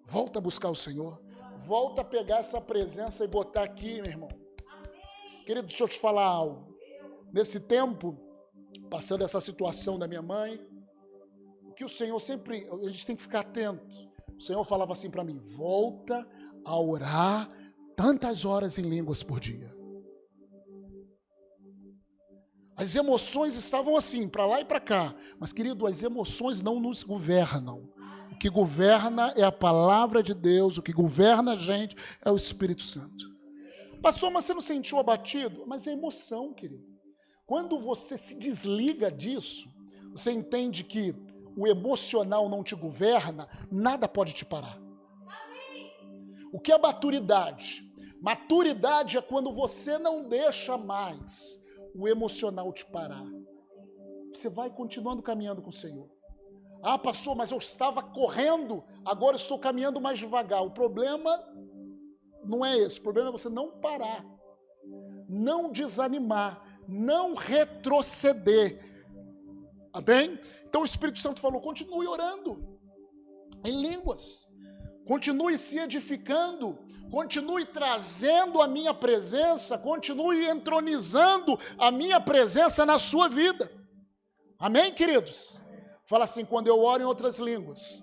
Volta a buscar o Senhor. Volta a pegar essa presença e botar aqui, meu irmão. Querido, deixa eu te falar algo. Nesse tempo, passando essa situação da minha mãe, o que o Senhor sempre, a gente tem que ficar atento. O Senhor falava assim para mim, volta a orar tantas horas em línguas por dia. As emoções estavam assim, para lá e para cá. Mas, querido, as emoções não nos governam. O que governa é a palavra de Deus, o que governa a gente é o Espírito Santo. Pastor, mas você não sentiu abatido? Mas é emoção, querido. Quando você se desliga disso, você entende que o emocional não te governa, nada pode te parar. O que é maturidade? Maturidade é quando você não deixa mais o emocional te parar. Você vai continuando caminhando com o Senhor. Ah, pastor, mas eu estava correndo, agora estou caminhando mais devagar. O problema não é esse, o problema é você não parar, não desanimar, não retroceder. Amém? Então o Espírito Santo falou, continue orando em línguas, continue se edificando, continue trazendo a minha presença, continue entronizando a minha presença na sua vida. Amém, queridos? Fala assim, quando eu oro em outras línguas.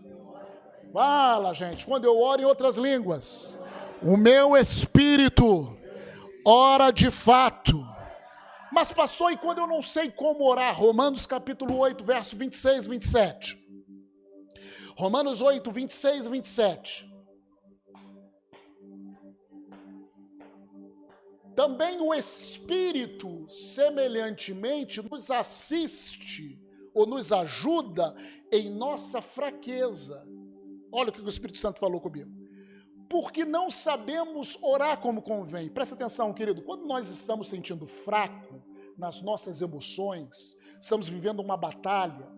Fala, gente, quando eu oro em outras línguas, o meu espírito ora de fato. Mas pastor, e quando eu não sei como orar? Romanos capítulo 8, verso 26 e 27. Romanos 8, 26 e 27. Também o Espírito, semelhantemente, nos assiste ou nos ajuda em nossa fraqueza. Olha o que o Espírito Santo falou comigo. Porque não sabemos orar como convém. Presta atenção, querido. Quando nós estamos sentindo fraco nas nossas emoções, estamos vivendo uma batalha,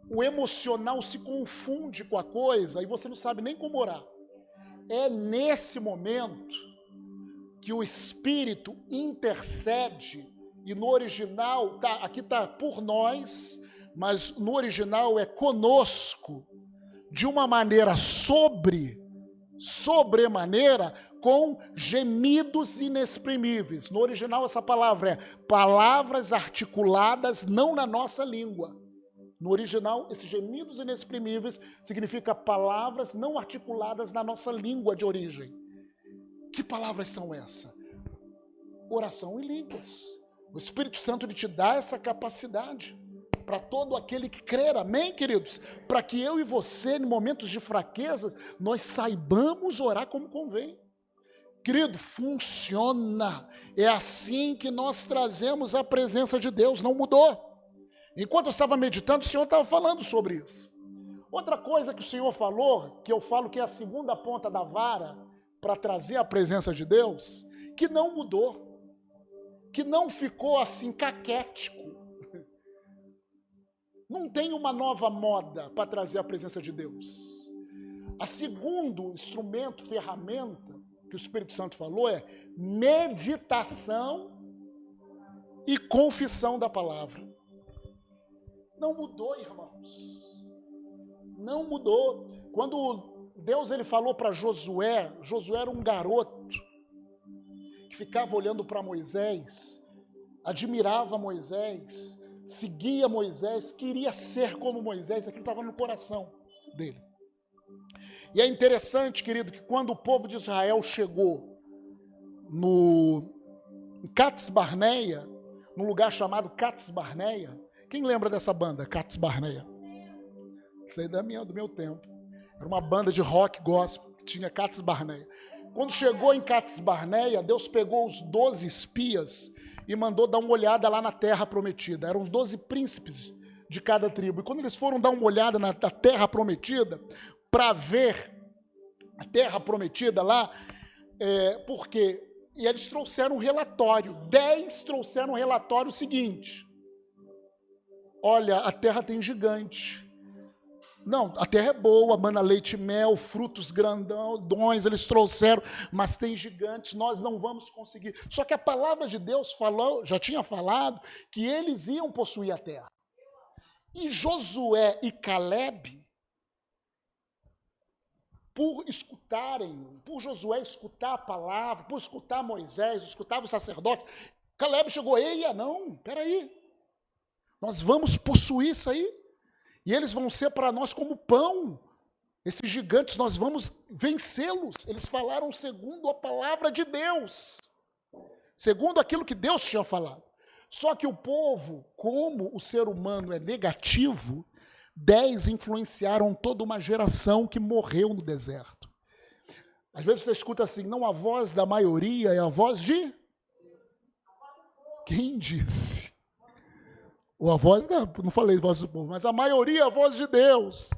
o emocional se confunde com a coisa e você não sabe nem como orar. É nesse momento que o Espírito intercede, e no original, aqui está por nós, mas no original é conosco, de uma maneira sobremaneira, com gemidos inexprimíveis. No original essa palavra é palavras articuladas não na nossa língua. No original, esses gemidos inexprimíveis significa palavras não articuladas na nossa língua de origem. Que palavras são essas? Oração em línguas. O Espírito Santo ele te dá essa capacidade para todo aquele que crer, amém, queridos? Para que eu e você, em momentos de fraqueza, nós saibamos orar como convém. Querido, funciona. É assim que nós trazemos a presença de Deus, não mudou. Enquanto eu estava meditando, o Senhor estava falando sobre isso. Outra coisa que o Senhor falou, que eu falo que é a segunda ponta da vara, para trazer a presença de Deus, que não mudou, que não ficou assim caquético. Não tem uma nova moda para trazer a presença de Deus. A segundo instrumento, ferramenta, que o Espírito Santo falou é meditação e confissão da palavra. Não mudou, irmãos. Não mudou. Quando Deus ele falou para Josué, Josué era um garoto que ficava olhando para Moisés, admirava Moisés, seguia Moisés, queria ser como Moisés, aquilo estava no coração dele. E é interessante, querido, que quando o povo de Israel chegou em Cades Barneia, num lugar chamado Cades Barneia, quem lembra dessa banda, Cades Barneia? Isso aí é do meu tempo. Era uma banda de rock gospel que tinha Cades Barneia. Quando chegou em Cades Barneia, Deus pegou os 12 espias e mandou dar uma olhada lá na terra prometida. Eram os 12 príncipes de cada tribo. E quando eles foram dar uma olhada na terra prometida, para ver a terra prometida lá, porque e eles trouxeram um relatório. 10 trouxeram um relatório seguinte: olha, a terra tem gigante. Não, a terra é boa, mana leite e mel, frutos grandões eles trouxeram, mas tem gigantes, nós não vamos conseguir. Só que a palavra de Deus falou, já tinha falado, que eles iam possuir a terra. E Josué e Caleb, por Josué escutar a palavra, por escutar Moisés, escutar os sacerdotes, Caleb chegou, eia, não, peraí, nós vamos possuir isso aí, e eles vão ser para nós como pão, esses gigantes nós vamos vencê-los. Eles falaram segundo a palavra de Deus, segundo aquilo que Deus tinha falado. Só que o povo, como o ser humano é negativo, 10 influenciaram toda uma geração que morreu no deserto. Às vezes você escuta assim, não, a voz da maioria é a voz de... Quem disse? Ou a voz, não falei voz do povo, mas a maioria é a voz de Deus.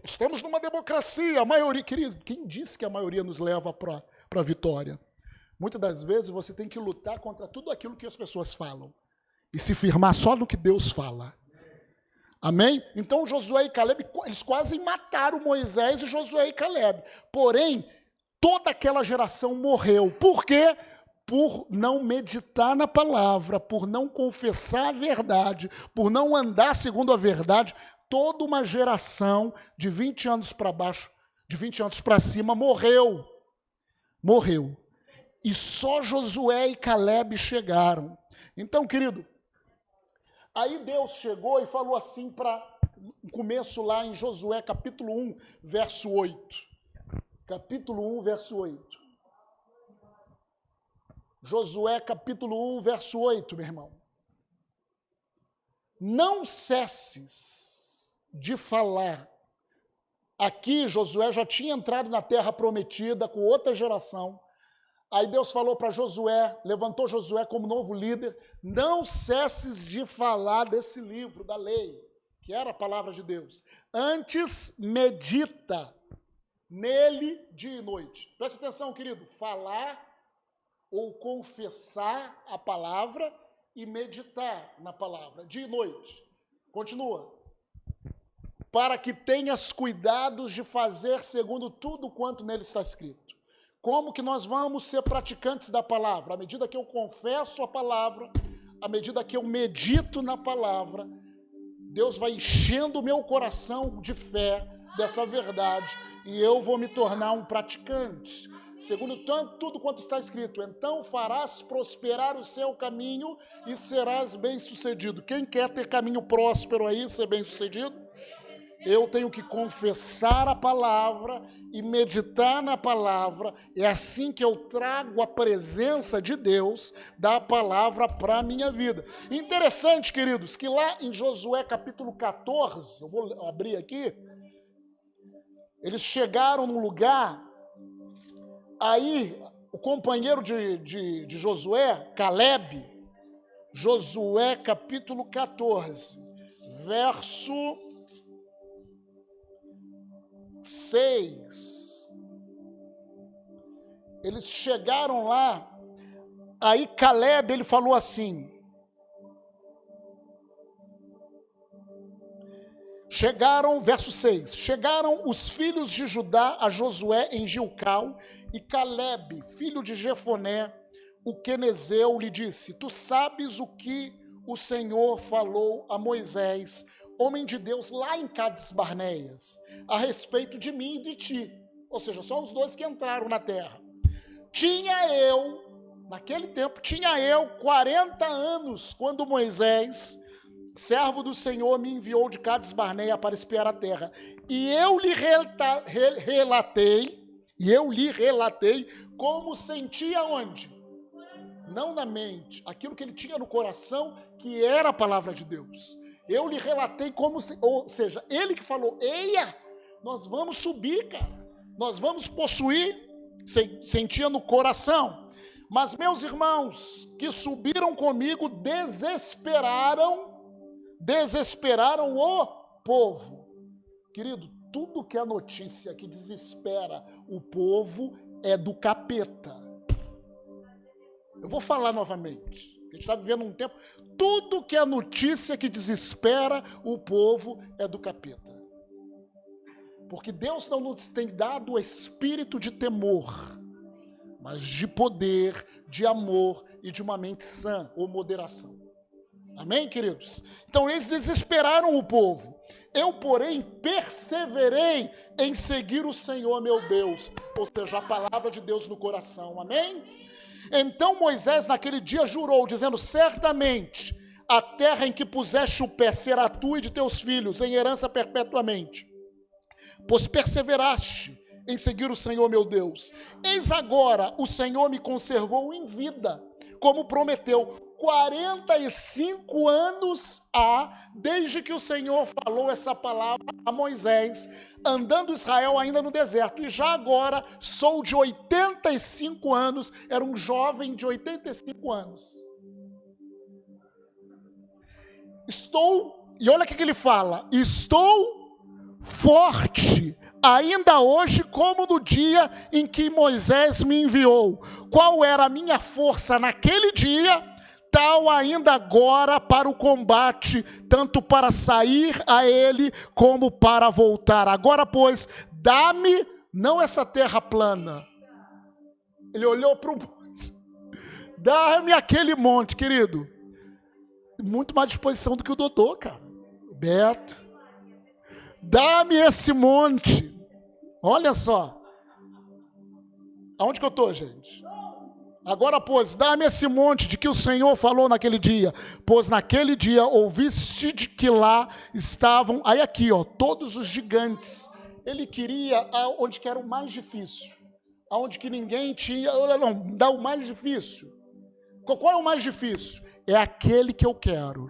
Estamos numa democracia, a maioria... Querido, quem disse que a maioria nos leva para a vitória? Muitas das vezes você tem que lutar contra tudo aquilo que as pessoas falam e se firmar só no que Deus fala. Amém? Então Josué e Caleb, eles quase mataram Moisés e Josué e Caleb. Porém, toda aquela geração morreu. Por quê? Por não meditar na palavra, por não confessar a verdade, por não andar segundo a verdade. Toda uma geração de 20 anos para baixo, de 20 anos para cima, morreu. Morreu. E só Josué e Caleb chegaram. Então, querido, aí Deus chegou e falou assim para o começo lá em Josué capítulo 1, verso 8. Capítulo 1, verso 8. Josué capítulo 1, verso 8, meu irmão. Não cesses de falar. Aqui Josué já tinha entrado na terra prometida com outra geração. Aí Deus falou para Josué, levantou Josué como novo líder, não cesses de falar desse livro da lei, que era a palavra de Deus. Antes medita nele dia e noite. Presta atenção, querido, falar ou confessar a palavra e meditar na palavra, dia e noite. Continua. Para que tenhas cuidados de fazer segundo tudo quanto nele está escrito. Como que nós vamos ser praticantes da palavra? À medida que eu confesso a palavra, à medida que eu medito na palavra, Deus vai enchendo o meu coração de fé dessa verdade e eu vou me tornar um praticante. Segundo tudo quanto está escrito, então farás prosperar o seu caminho e serás bem-sucedido. Quem quer ter caminho próspero aí, ser bem-sucedido? Eu tenho que confessar a palavra e meditar na palavra. É assim que eu trago a presença de Deus, da palavra para a minha vida. Interessante, queridos, que lá em Josué capítulo 14, eu vou abrir aqui, eles chegaram num lugar, aí o companheiro de Josué, Caleb, Josué capítulo 14, verso 6. Eles chegaram lá, aí Caleb, ele falou assim, Chegaram, verso 6, chegaram os filhos de Judá a Josué em Gilgal, e Calebe, filho de Jefoné, o quenezeu, lhe disse: tu sabes o que o Senhor falou a Moisés, homem de Deus, lá em Cades Barneias, a respeito de mim e de ti. Ou seja, só os dois que entraram na terra. Naquele tempo, tinha eu 40 anos, quando Moisés, servo do Senhor, me enviou de Cades Barneia para espiar a terra. E eu lhe relatei como sentia onde? Não na mente, aquilo que ele tinha no coração, que era a palavra de Deus. Eu lhe relatei como, ou seja, ele que falou: eia, nós vamos subir, cara, nós vamos possuir, sentia no coração. Mas meus irmãos que subiram comigo desesperaram o povo. Querido, tudo que é notícia que desespera o povo é do capeta. Eu vou falar novamente. A gente está vivendo um tempo, tudo que é notícia que desespera o povo é do capeta. Porque Deus não nos tem dado o espírito de temor, mas de poder, de amor e de uma mente sã ou moderação. Amém, queridos? Então eles desesperaram o povo. Eu, porém, perseverei em seguir o Senhor meu Deus, ou seja, a palavra de Deus no coração. Amém? Então Moisés naquele dia jurou, dizendo: certamente a terra em que puseste o pé será tua e de teus filhos, em herança perpetuamente. Pois perseveraste em seguir o Senhor meu Deus. Eis agora o Senhor me conservou em vida, como prometeu. 45 anos há, desde que o Senhor falou essa palavra a Moisés, andando Israel ainda no deserto. E já agora sou de 85 anos, era um jovem de 85 anos. E olha o que ele fala: estou forte, ainda hoje como no dia em que Moisés me enviou. Qual era a minha força naquele dia, tal ainda agora para o combate, tanto para sair a ele como para voltar. Agora, pois, dá-me, não essa terra plana. Ele olhou para o monte. Dá-me aquele monte, querido. Muito mais disposição do que o Dodô, cara. Beto. Dá-me esse monte. Olha só. Aonde que eu estou, gente? Agora, pois, dá-me esse monte de que o Senhor falou naquele dia. Pois naquele dia ouviste de que lá estavam, aí aqui, ó, todos os gigantes. Ele queria onde que era o mais difícil. Aonde que ninguém tinha, não, dá o mais difícil. Qual é o mais difícil? É aquele que eu quero.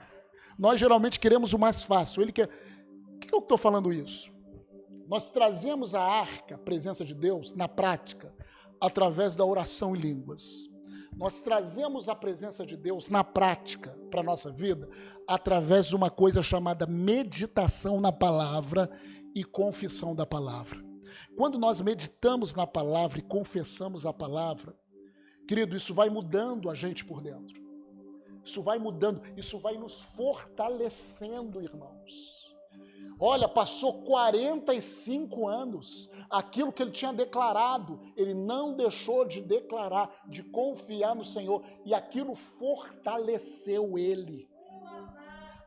Nós geralmente queremos o mais fácil. Ele quer. Por que eu estou falando isso? Nós trazemos a arca, a presença de Deus, na prática, através da oração em línguas. Nós trazemos a presença de Deus na prática para a nossa vida através de uma coisa chamada meditação na palavra e confissão da palavra. Quando nós meditamos na palavra e confessamos a palavra, querido, isso vai mudando a gente por dentro. Isso vai mudando, isso vai nos fortalecendo, irmãos. Olha, passou 45 anos, aquilo que ele tinha declarado, ele não deixou de declarar, de confiar no Senhor, e aquilo fortaleceu ele.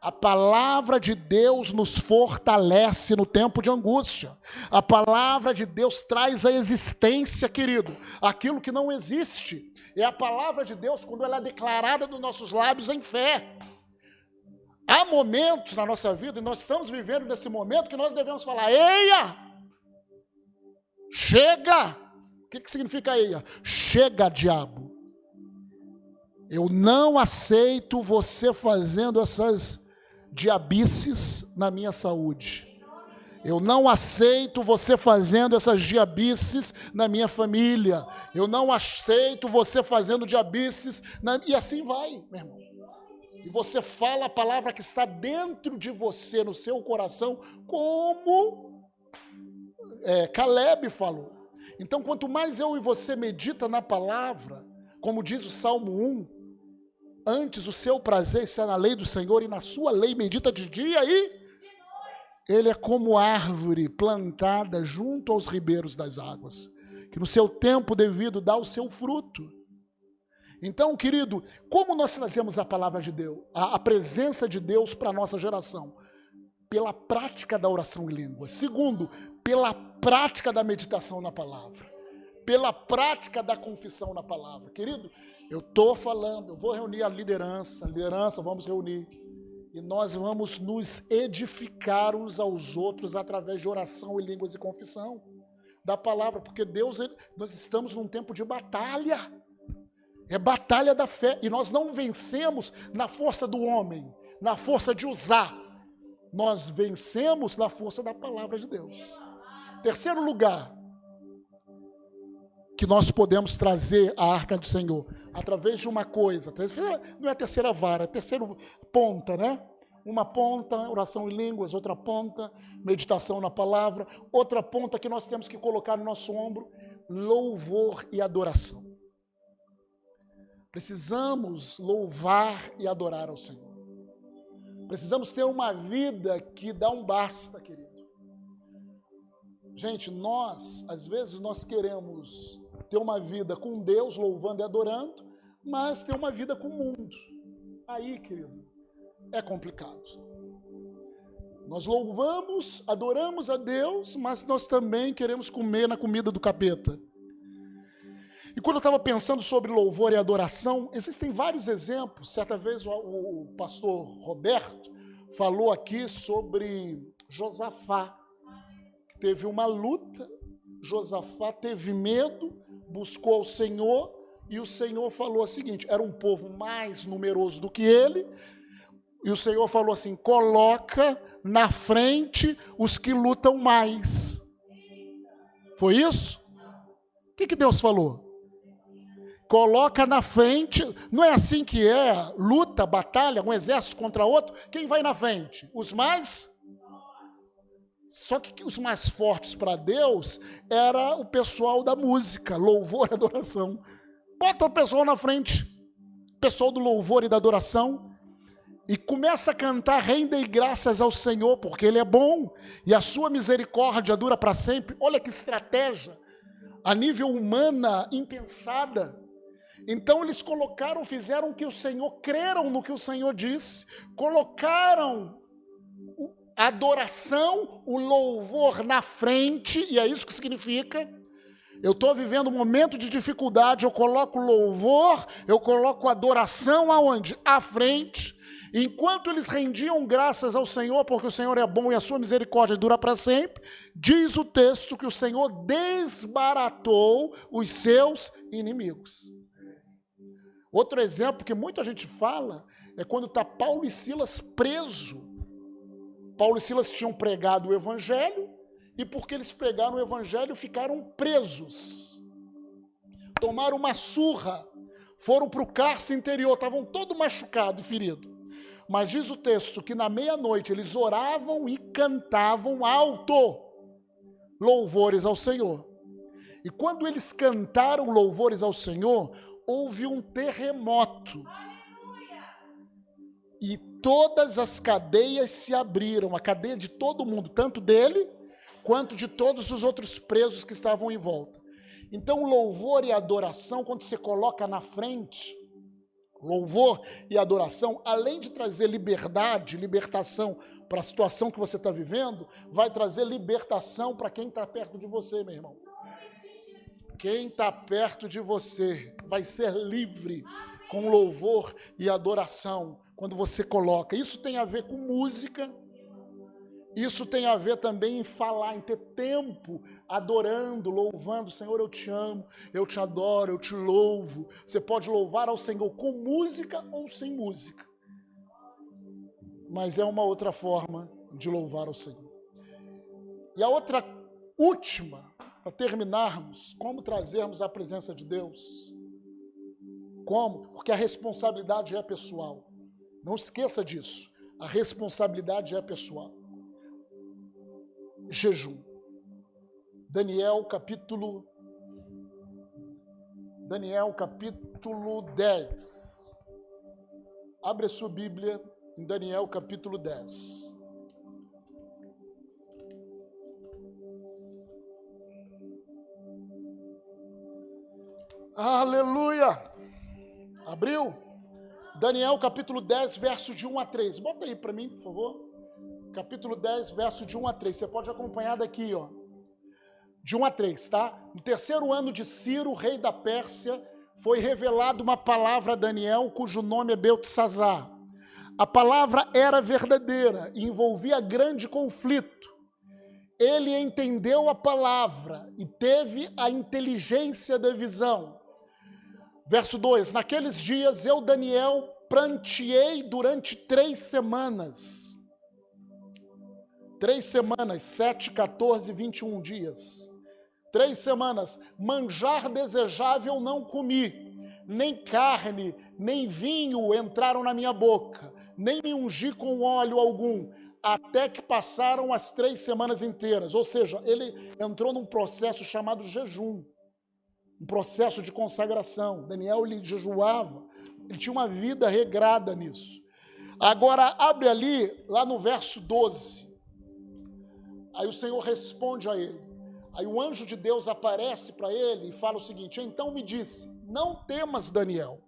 A palavra de Deus nos fortalece no tempo de angústia. A palavra de Deus traz à existência, querido, aquilo que não existe. É a palavra de Deus quando ela é declarada dos nossos lábios em fé. Há momentos na nossa vida, e nós estamos vivendo nesse momento, que nós devemos falar: eia! Chega! O que significa eia? Chega, diabo! Eu não aceito você fazendo essas diabices na minha saúde. Eu não aceito você fazendo essas diabices na minha família. Eu não aceito você fazendo diabices e assim vai, meu irmão. E você fala a palavra que está dentro de você, no seu coração, como Calebe falou. Então, quanto mais eu e você medita na palavra, como diz o Salmo 1, antes o seu prazer está na lei do Senhor, e na sua lei medita de dia e Ele é como árvore plantada junto aos ribeiros das águas, que no seu tempo devido dá o seu fruto. Então, querido, como nós trazemos a palavra de Deus, a presença de Deus para a nossa geração? Pela prática da oração em línguas. Segundo, pela prática da meditação na palavra. Pela prática da confissão na palavra. Querido, eu estou falando, eu vou reunir a liderança, vamos reunir. E nós vamos nos edificar uns aos outros através de oração em línguas e confissão da palavra. Porque Deus, nós estamos num tempo de batalha. É batalha da fé. E nós não vencemos na força do homem, na força de usar. Nós vencemos na força da palavra de Deus. Terceiro lugar que nós podemos trazer a arca do Senhor, através de uma coisa, não é a terceira vara, é a terceira ponta, né? Uma ponta, oração em línguas, outra ponta, meditação na palavra, outra ponta que nós temos que colocar no nosso ombro, louvor e adoração. Precisamos louvar e adorar ao Senhor. Precisamos ter uma vida que dá um basta, querido. Gente, às vezes nós queremos ter uma vida com Deus, louvando e adorando, mas ter uma vida com o mundo. Aí, querido, é complicado. Nós louvamos, adoramos a Deus, mas nós também queremos comer na comida do capeta. E quando eu estava pensando sobre louvor e adoração, existem vários exemplos. Certa vez o pastor Roberto falou aqui sobre Josafá, que teve uma luta. Josafá teve medo, buscou ao Senhor, e o Senhor falou o seguinte, era um povo mais numeroso do que ele, e o Senhor falou assim, coloca na frente os que lutam mais. Foi isso? O que Deus falou? Coloca na frente, não é assim que é, luta, batalha, um exército contra outro, quem vai na frente? Os mais? Só que os mais fortes para Deus era o pessoal da música, louvor e adoração. Bota o pessoal na frente, pessoal do louvor e da adoração, e começa a cantar, rendei graças ao Senhor, porque Ele é bom, e a sua misericórdia dura para sempre. Olha que estratégia, a nível humana, impensada. Então eles fizeram que o Senhor, creram no que o Senhor disse, colocaram a adoração, o louvor na frente, e é isso que significa. Eu estou vivendo um momento de dificuldade, eu coloco louvor, eu coloco adoração aonde? À frente. Enquanto eles rendiam graças ao Senhor, porque o Senhor é bom e a sua misericórdia dura para sempre, diz o texto que o Senhor desbaratou os seus inimigos. Outro exemplo que muita gente fala é quando está Paulo e Silas presos. Paulo e Silas tinham pregado o evangelho e porque eles pregaram o evangelho ficaram presos. Tomaram uma surra, foram para o cárcere interior, estavam todo machucado e ferido. Mas diz o texto que na meia-noite eles oravam e cantavam alto louvores ao Senhor. E quando eles cantaram louvores ao Senhor, houve um terremoto. E todas as cadeias se abriram, a cadeia de todo mundo, tanto dele, quanto de todos os outros presos que estavam em volta. Então, louvor e adoração, quando você coloca na frente, louvor e adoração, além de trazer liberdade, libertação para a situação que você está vivendo, vai trazer libertação para quem está perto de você, meu irmão. Quem está perto de você vai ser livre com louvor e adoração quando você coloca. Isso tem a ver com música, isso tem a ver também em falar, em ter tempo adorando, louvando. Senhor, eu te amo, eu te adoro, eu te louvo. Você pode louvar ao Senhor com música ou sem música, mas é uma outra forma de louvar ao Senhor. E a outra última, para terminarmos, como trazermos a presença de Deus? Como? Porque a responsabilidade é pessoal. Não esqueça disso. A responsabilidade é pessoal. Jejum. Daniel capítulo 10. Abre a sua Bíblia em Daniel capítulo 10. Aleluia! Abriu? Daniel capítulo 10, verso de 1 a 3. Bota aí para mim, por favor. Capítulo 10, verso de 1 a 3. Você pode acompanhar daqui, ó. De 1 a 3, tá? No terceiro ano de Ciro, rei da Pérsia, foi revelada uma palavra a Daniel, cujo nome é Beltesazar. A palavra era verdadeira e envolvia grande conflito. Ele entendeu a palavra e teve a inteligência da visão. Verso 2, naqueles dias eu, Daniel, pranteei durante 3 semanas. 3 semanas, 7, 14, 21 dias. 3 semanas, manjar desejável não comi, nem carne, nem vinho entraram na minha boca, nem me ungi com óleo algum, até que passaram as 3 semanas inteiras. Ou seja, ele entrou num processo chamado jejum, um processo de consagração. Daniel, ele jejuava, ele tinha uma vida regrada nisso. Agora, abre ali, lá no verso 12. Aí o Senhor responde a ele. Aí o anjo de Deus aparece para ele e fala o seguinte: então me disse, não temas, Daniel,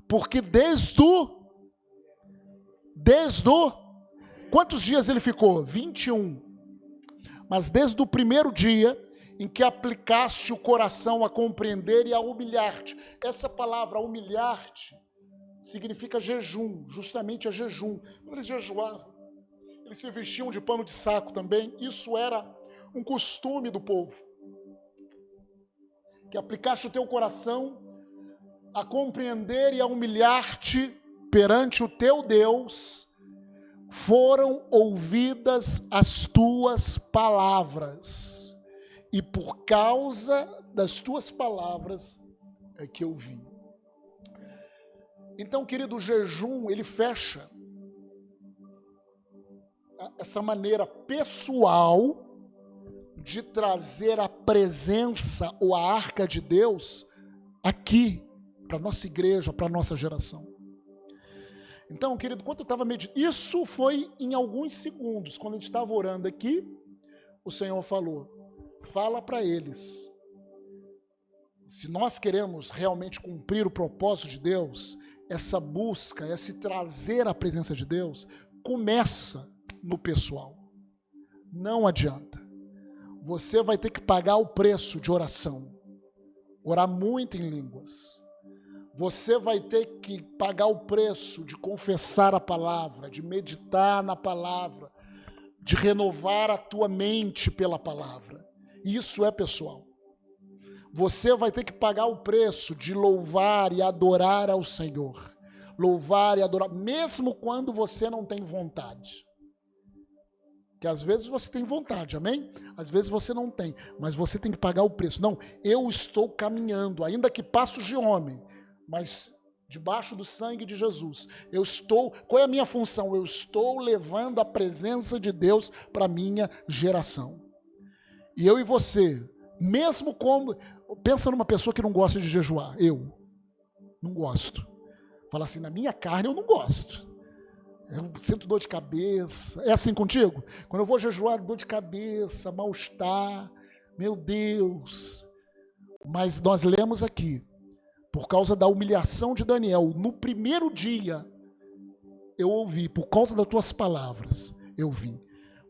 porque desde o quantos dias ele ficou? 21. Mas desde o primeiro dia em que aplicaste o coração a compreender e a humilhar-te. Essa palavra humilhar-te significa jejum, justamente a jejum. Eles jejuavam, eles se vestiam de pano de saco também. Isso era um costume do povo. Que aplicaste o teu coração a compreender e a humilhar-te perante o teu Deus, foram ouvidas as tuas palavras, e por causa das tuas palavras é que eu vim. Então, querido, o jejum, ele fecha essa maneira pessoal de trazer a presença ou a arca de Deus aqui, para a nossa igreja, para a nossa geração. Então, querido, quando eu estava meditando, isso foi em alguns segundos, quando a gente estava orando aqui, o Senhor falou, fala para eles, se nós queremos realmente cumprir o propósito de Deus, essa busca, esse trazer a presença de Deus, começa no pessoal. Não adianta. Você vai ter que pagar o preço de oração, orar muito em línguas. Você vai ter que pagar o preço de confessar a palavra, de meditar na palavra, de renovar a tua mente pela palavra. Isso é pessoal. Você vai ter que pagar o preço de louvar e adorar ao Senhor. Louvar e adorar, mesmo quando você não tem vontade. Que às vezes você tem vontade, amém? Às vezes você não tem, mas você tem que pagar o preço. Não, eu estou caminhando, ainda que passos de homem, mas debaixo do sangue de Jesus. Eu estou, qual é a minha função? Eu estou levando a presença de Deus para a minha geração. E eu e você, mesmo como, pensa numa pessoa que não gosta de jejuar, eu não gosto. Fala assim, na minha carne eu não gosto. Eu sinto dor de cabeça. É assim contigo? Quando eu vou jejuar, dor de cabeça, mal-estar, meu Deus. Mas nós lemos aqui, por causa da humilhação de Daniel, no primeiro dia, eu ouvi, por causa das tuas palavras, eu vim.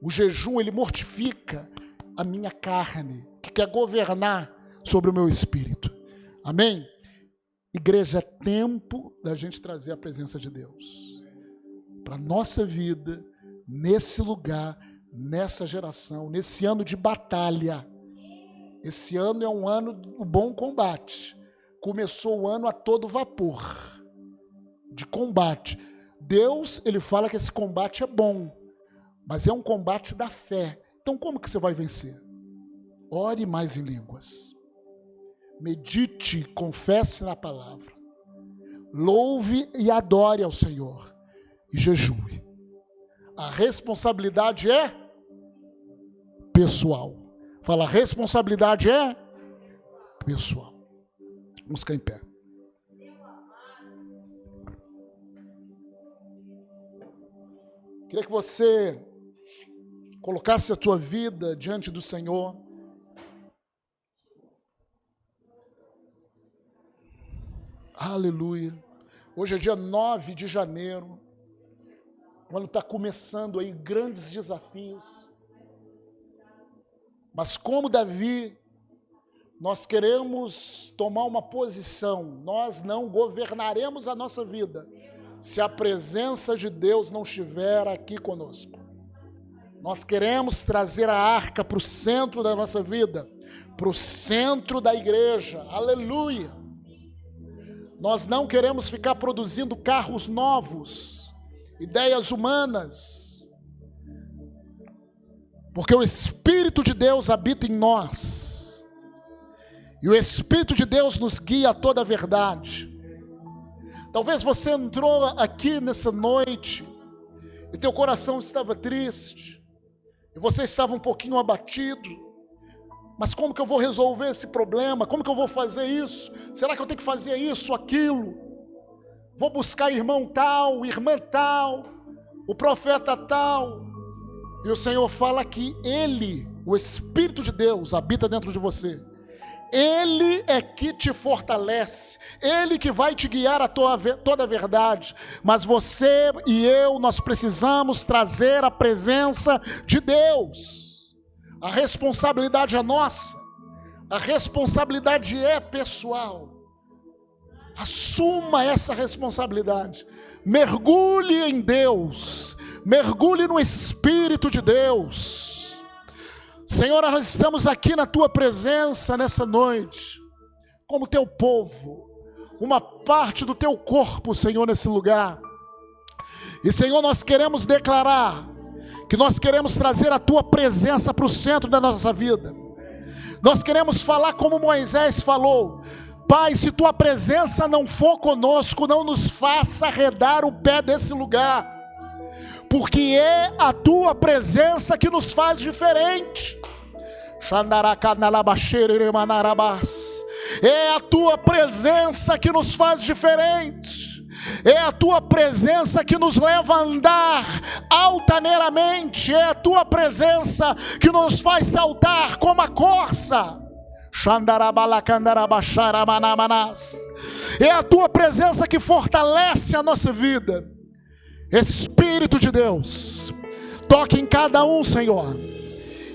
O jejum, ele mortifica a minha carne, que quer governar sobre o meu espírito. Amém? Igreja, é tempo da gente trazer a presença de Deus para a nossa vida, nesse lugar, nessa geração, nesse ano de batalha. Esse ano é um ano do bom combate. Começou o ano a todo vapor, de combate. Deus, ele fala que esse combate é bom, mas é um combate da fé. Então como que você vai vencer? Ore mais em línguas. Medite, confesse na palavra. Louve e adore ao Senhor. E jejue. A responsabilidade é pessoal. Fala, a responsabilidade é pessoal. Vamos ficar em pé. Queria que você colocasse a tua vida diante do Senhor. Aleluia. Hoje é dia 9 de janeiro. O ano está começando aí, grandes desafios. Mas como Davi, nós queremos tomar uma posição. Nós não governaremos a nossa vida se a presença de Deus não estiver aqui conosco. Nós queremos trazer a arca para o centro da nossa vida, para o centro da igreja. Aleluia! Nós não queremos ficar produzindo carros novos, ideias humanas, porque o Espírito de Deus habita em nós, e o Espírito de Deus nos guia a toda a verdade. Talvez você entrou aqui nessa noite, e teu coração estava triste, e você estava um pouquinho abatido. Mas como que eu vou resolver esse problema? Como que eu vou fazer isso? Será que eu tenho que fazer isso, aquilo? Vou buscar irmão tal, irmã tal, o profeta tal. E o Senhor fala que Ele, o Espírito de Deus, habita dentro de você. Ele é que te fortalece, Ele que vai te guiar a toda a verdade. Mas você e eu, nós precisamos trazer a presença de Deus. A responsabilidade é nossa, a responsabilidade é pessoal. Assuma essa responsabilidade, mergulhe em Deus, mergulhe no Espírito de Deus. Senhor, nós estamos aqui na Tua presença nessa noite, como Teu povo, uma parte do Teu corpo, Senhor, nesse lugar. E Senhor, nós queremos declarar que nós queremos trazer a Tua presença para o centro da nossa vida. Nós queremos falar como Moisés falou: Pai, se Tua presença não for conosco, não nos faça arredar o pé desse lugar, porque é a Tua presença que nos faz diferente. É a Tua presença que nos faz diferente. É a Tua presença que nos leva a andar altaneiramente. É a Tua presença que nos faz saltar como a corça. É a Tua presença que fortalece a nossa vida. Espírito de Deus, toque em cada um, Senhor.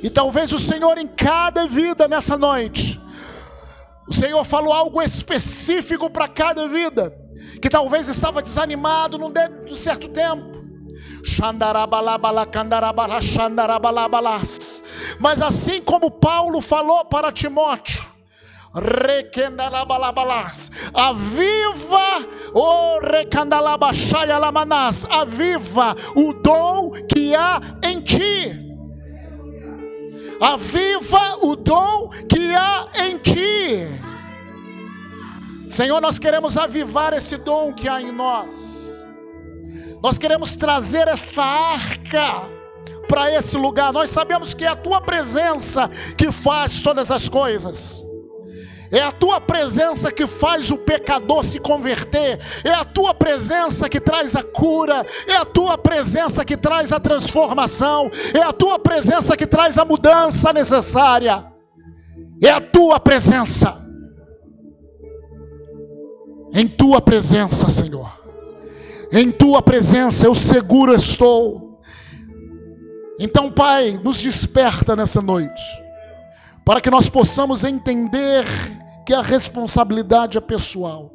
E talvez o Senhor em cada vida nessa noite, o Senhor falou algo específico para cada vida, que talvez estava desanimado num certo tempo. Mas assim como Paulo falou para Timóteo, aviva aviva o dom que há em ti. Aviva o dom que há em ti. Senhor, nós queremos avivar esse dom que há em nós. Nós queremos trazer essa arca para esse lugar. Nós sabemos que é a Tua presença que faz todas as coisas. É a Tua presença que faz o pecador se converter. É a Tua presença que traz a cura. É a Tua presença que traz a transformação. É a Tua presença que traz a mudança necessária. É a Tua presença. Em Tua presença, Senhor. Em Tua presença eu seguro estou. Então, Pai, nos desperta nessa noite, para que nós possamos entender que a responsabilidade é pessoal.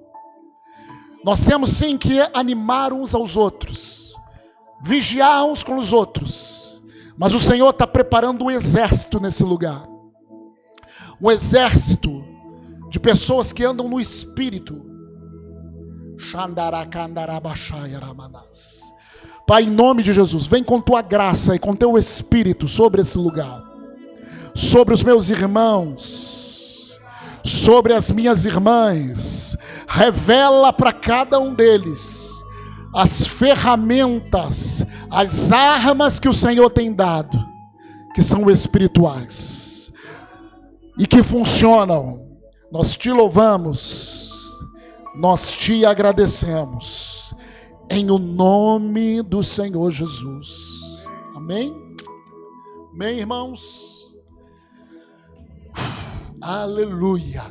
Nós temos sim que animar uns aos outros, vigiar uns com os outros, mas o Senhor está preparando um exército nesse lugar, um exército de pessoas que andam no Espírito. Pai, em nome de Jesus, vem com Tua graça e com Teu Espírito sobre esse lugar, sobre os meus irmãos, sobre as minhas irmãs. Revela para cada um deles as ferramentas, as armas que o Senhor tem dado, que são espirituais e que funcionam. Nós Te louvamos, nós Te agradecemos, em o nome do Senhor Jesus. Amém? Amém, irmãos? Aleluia.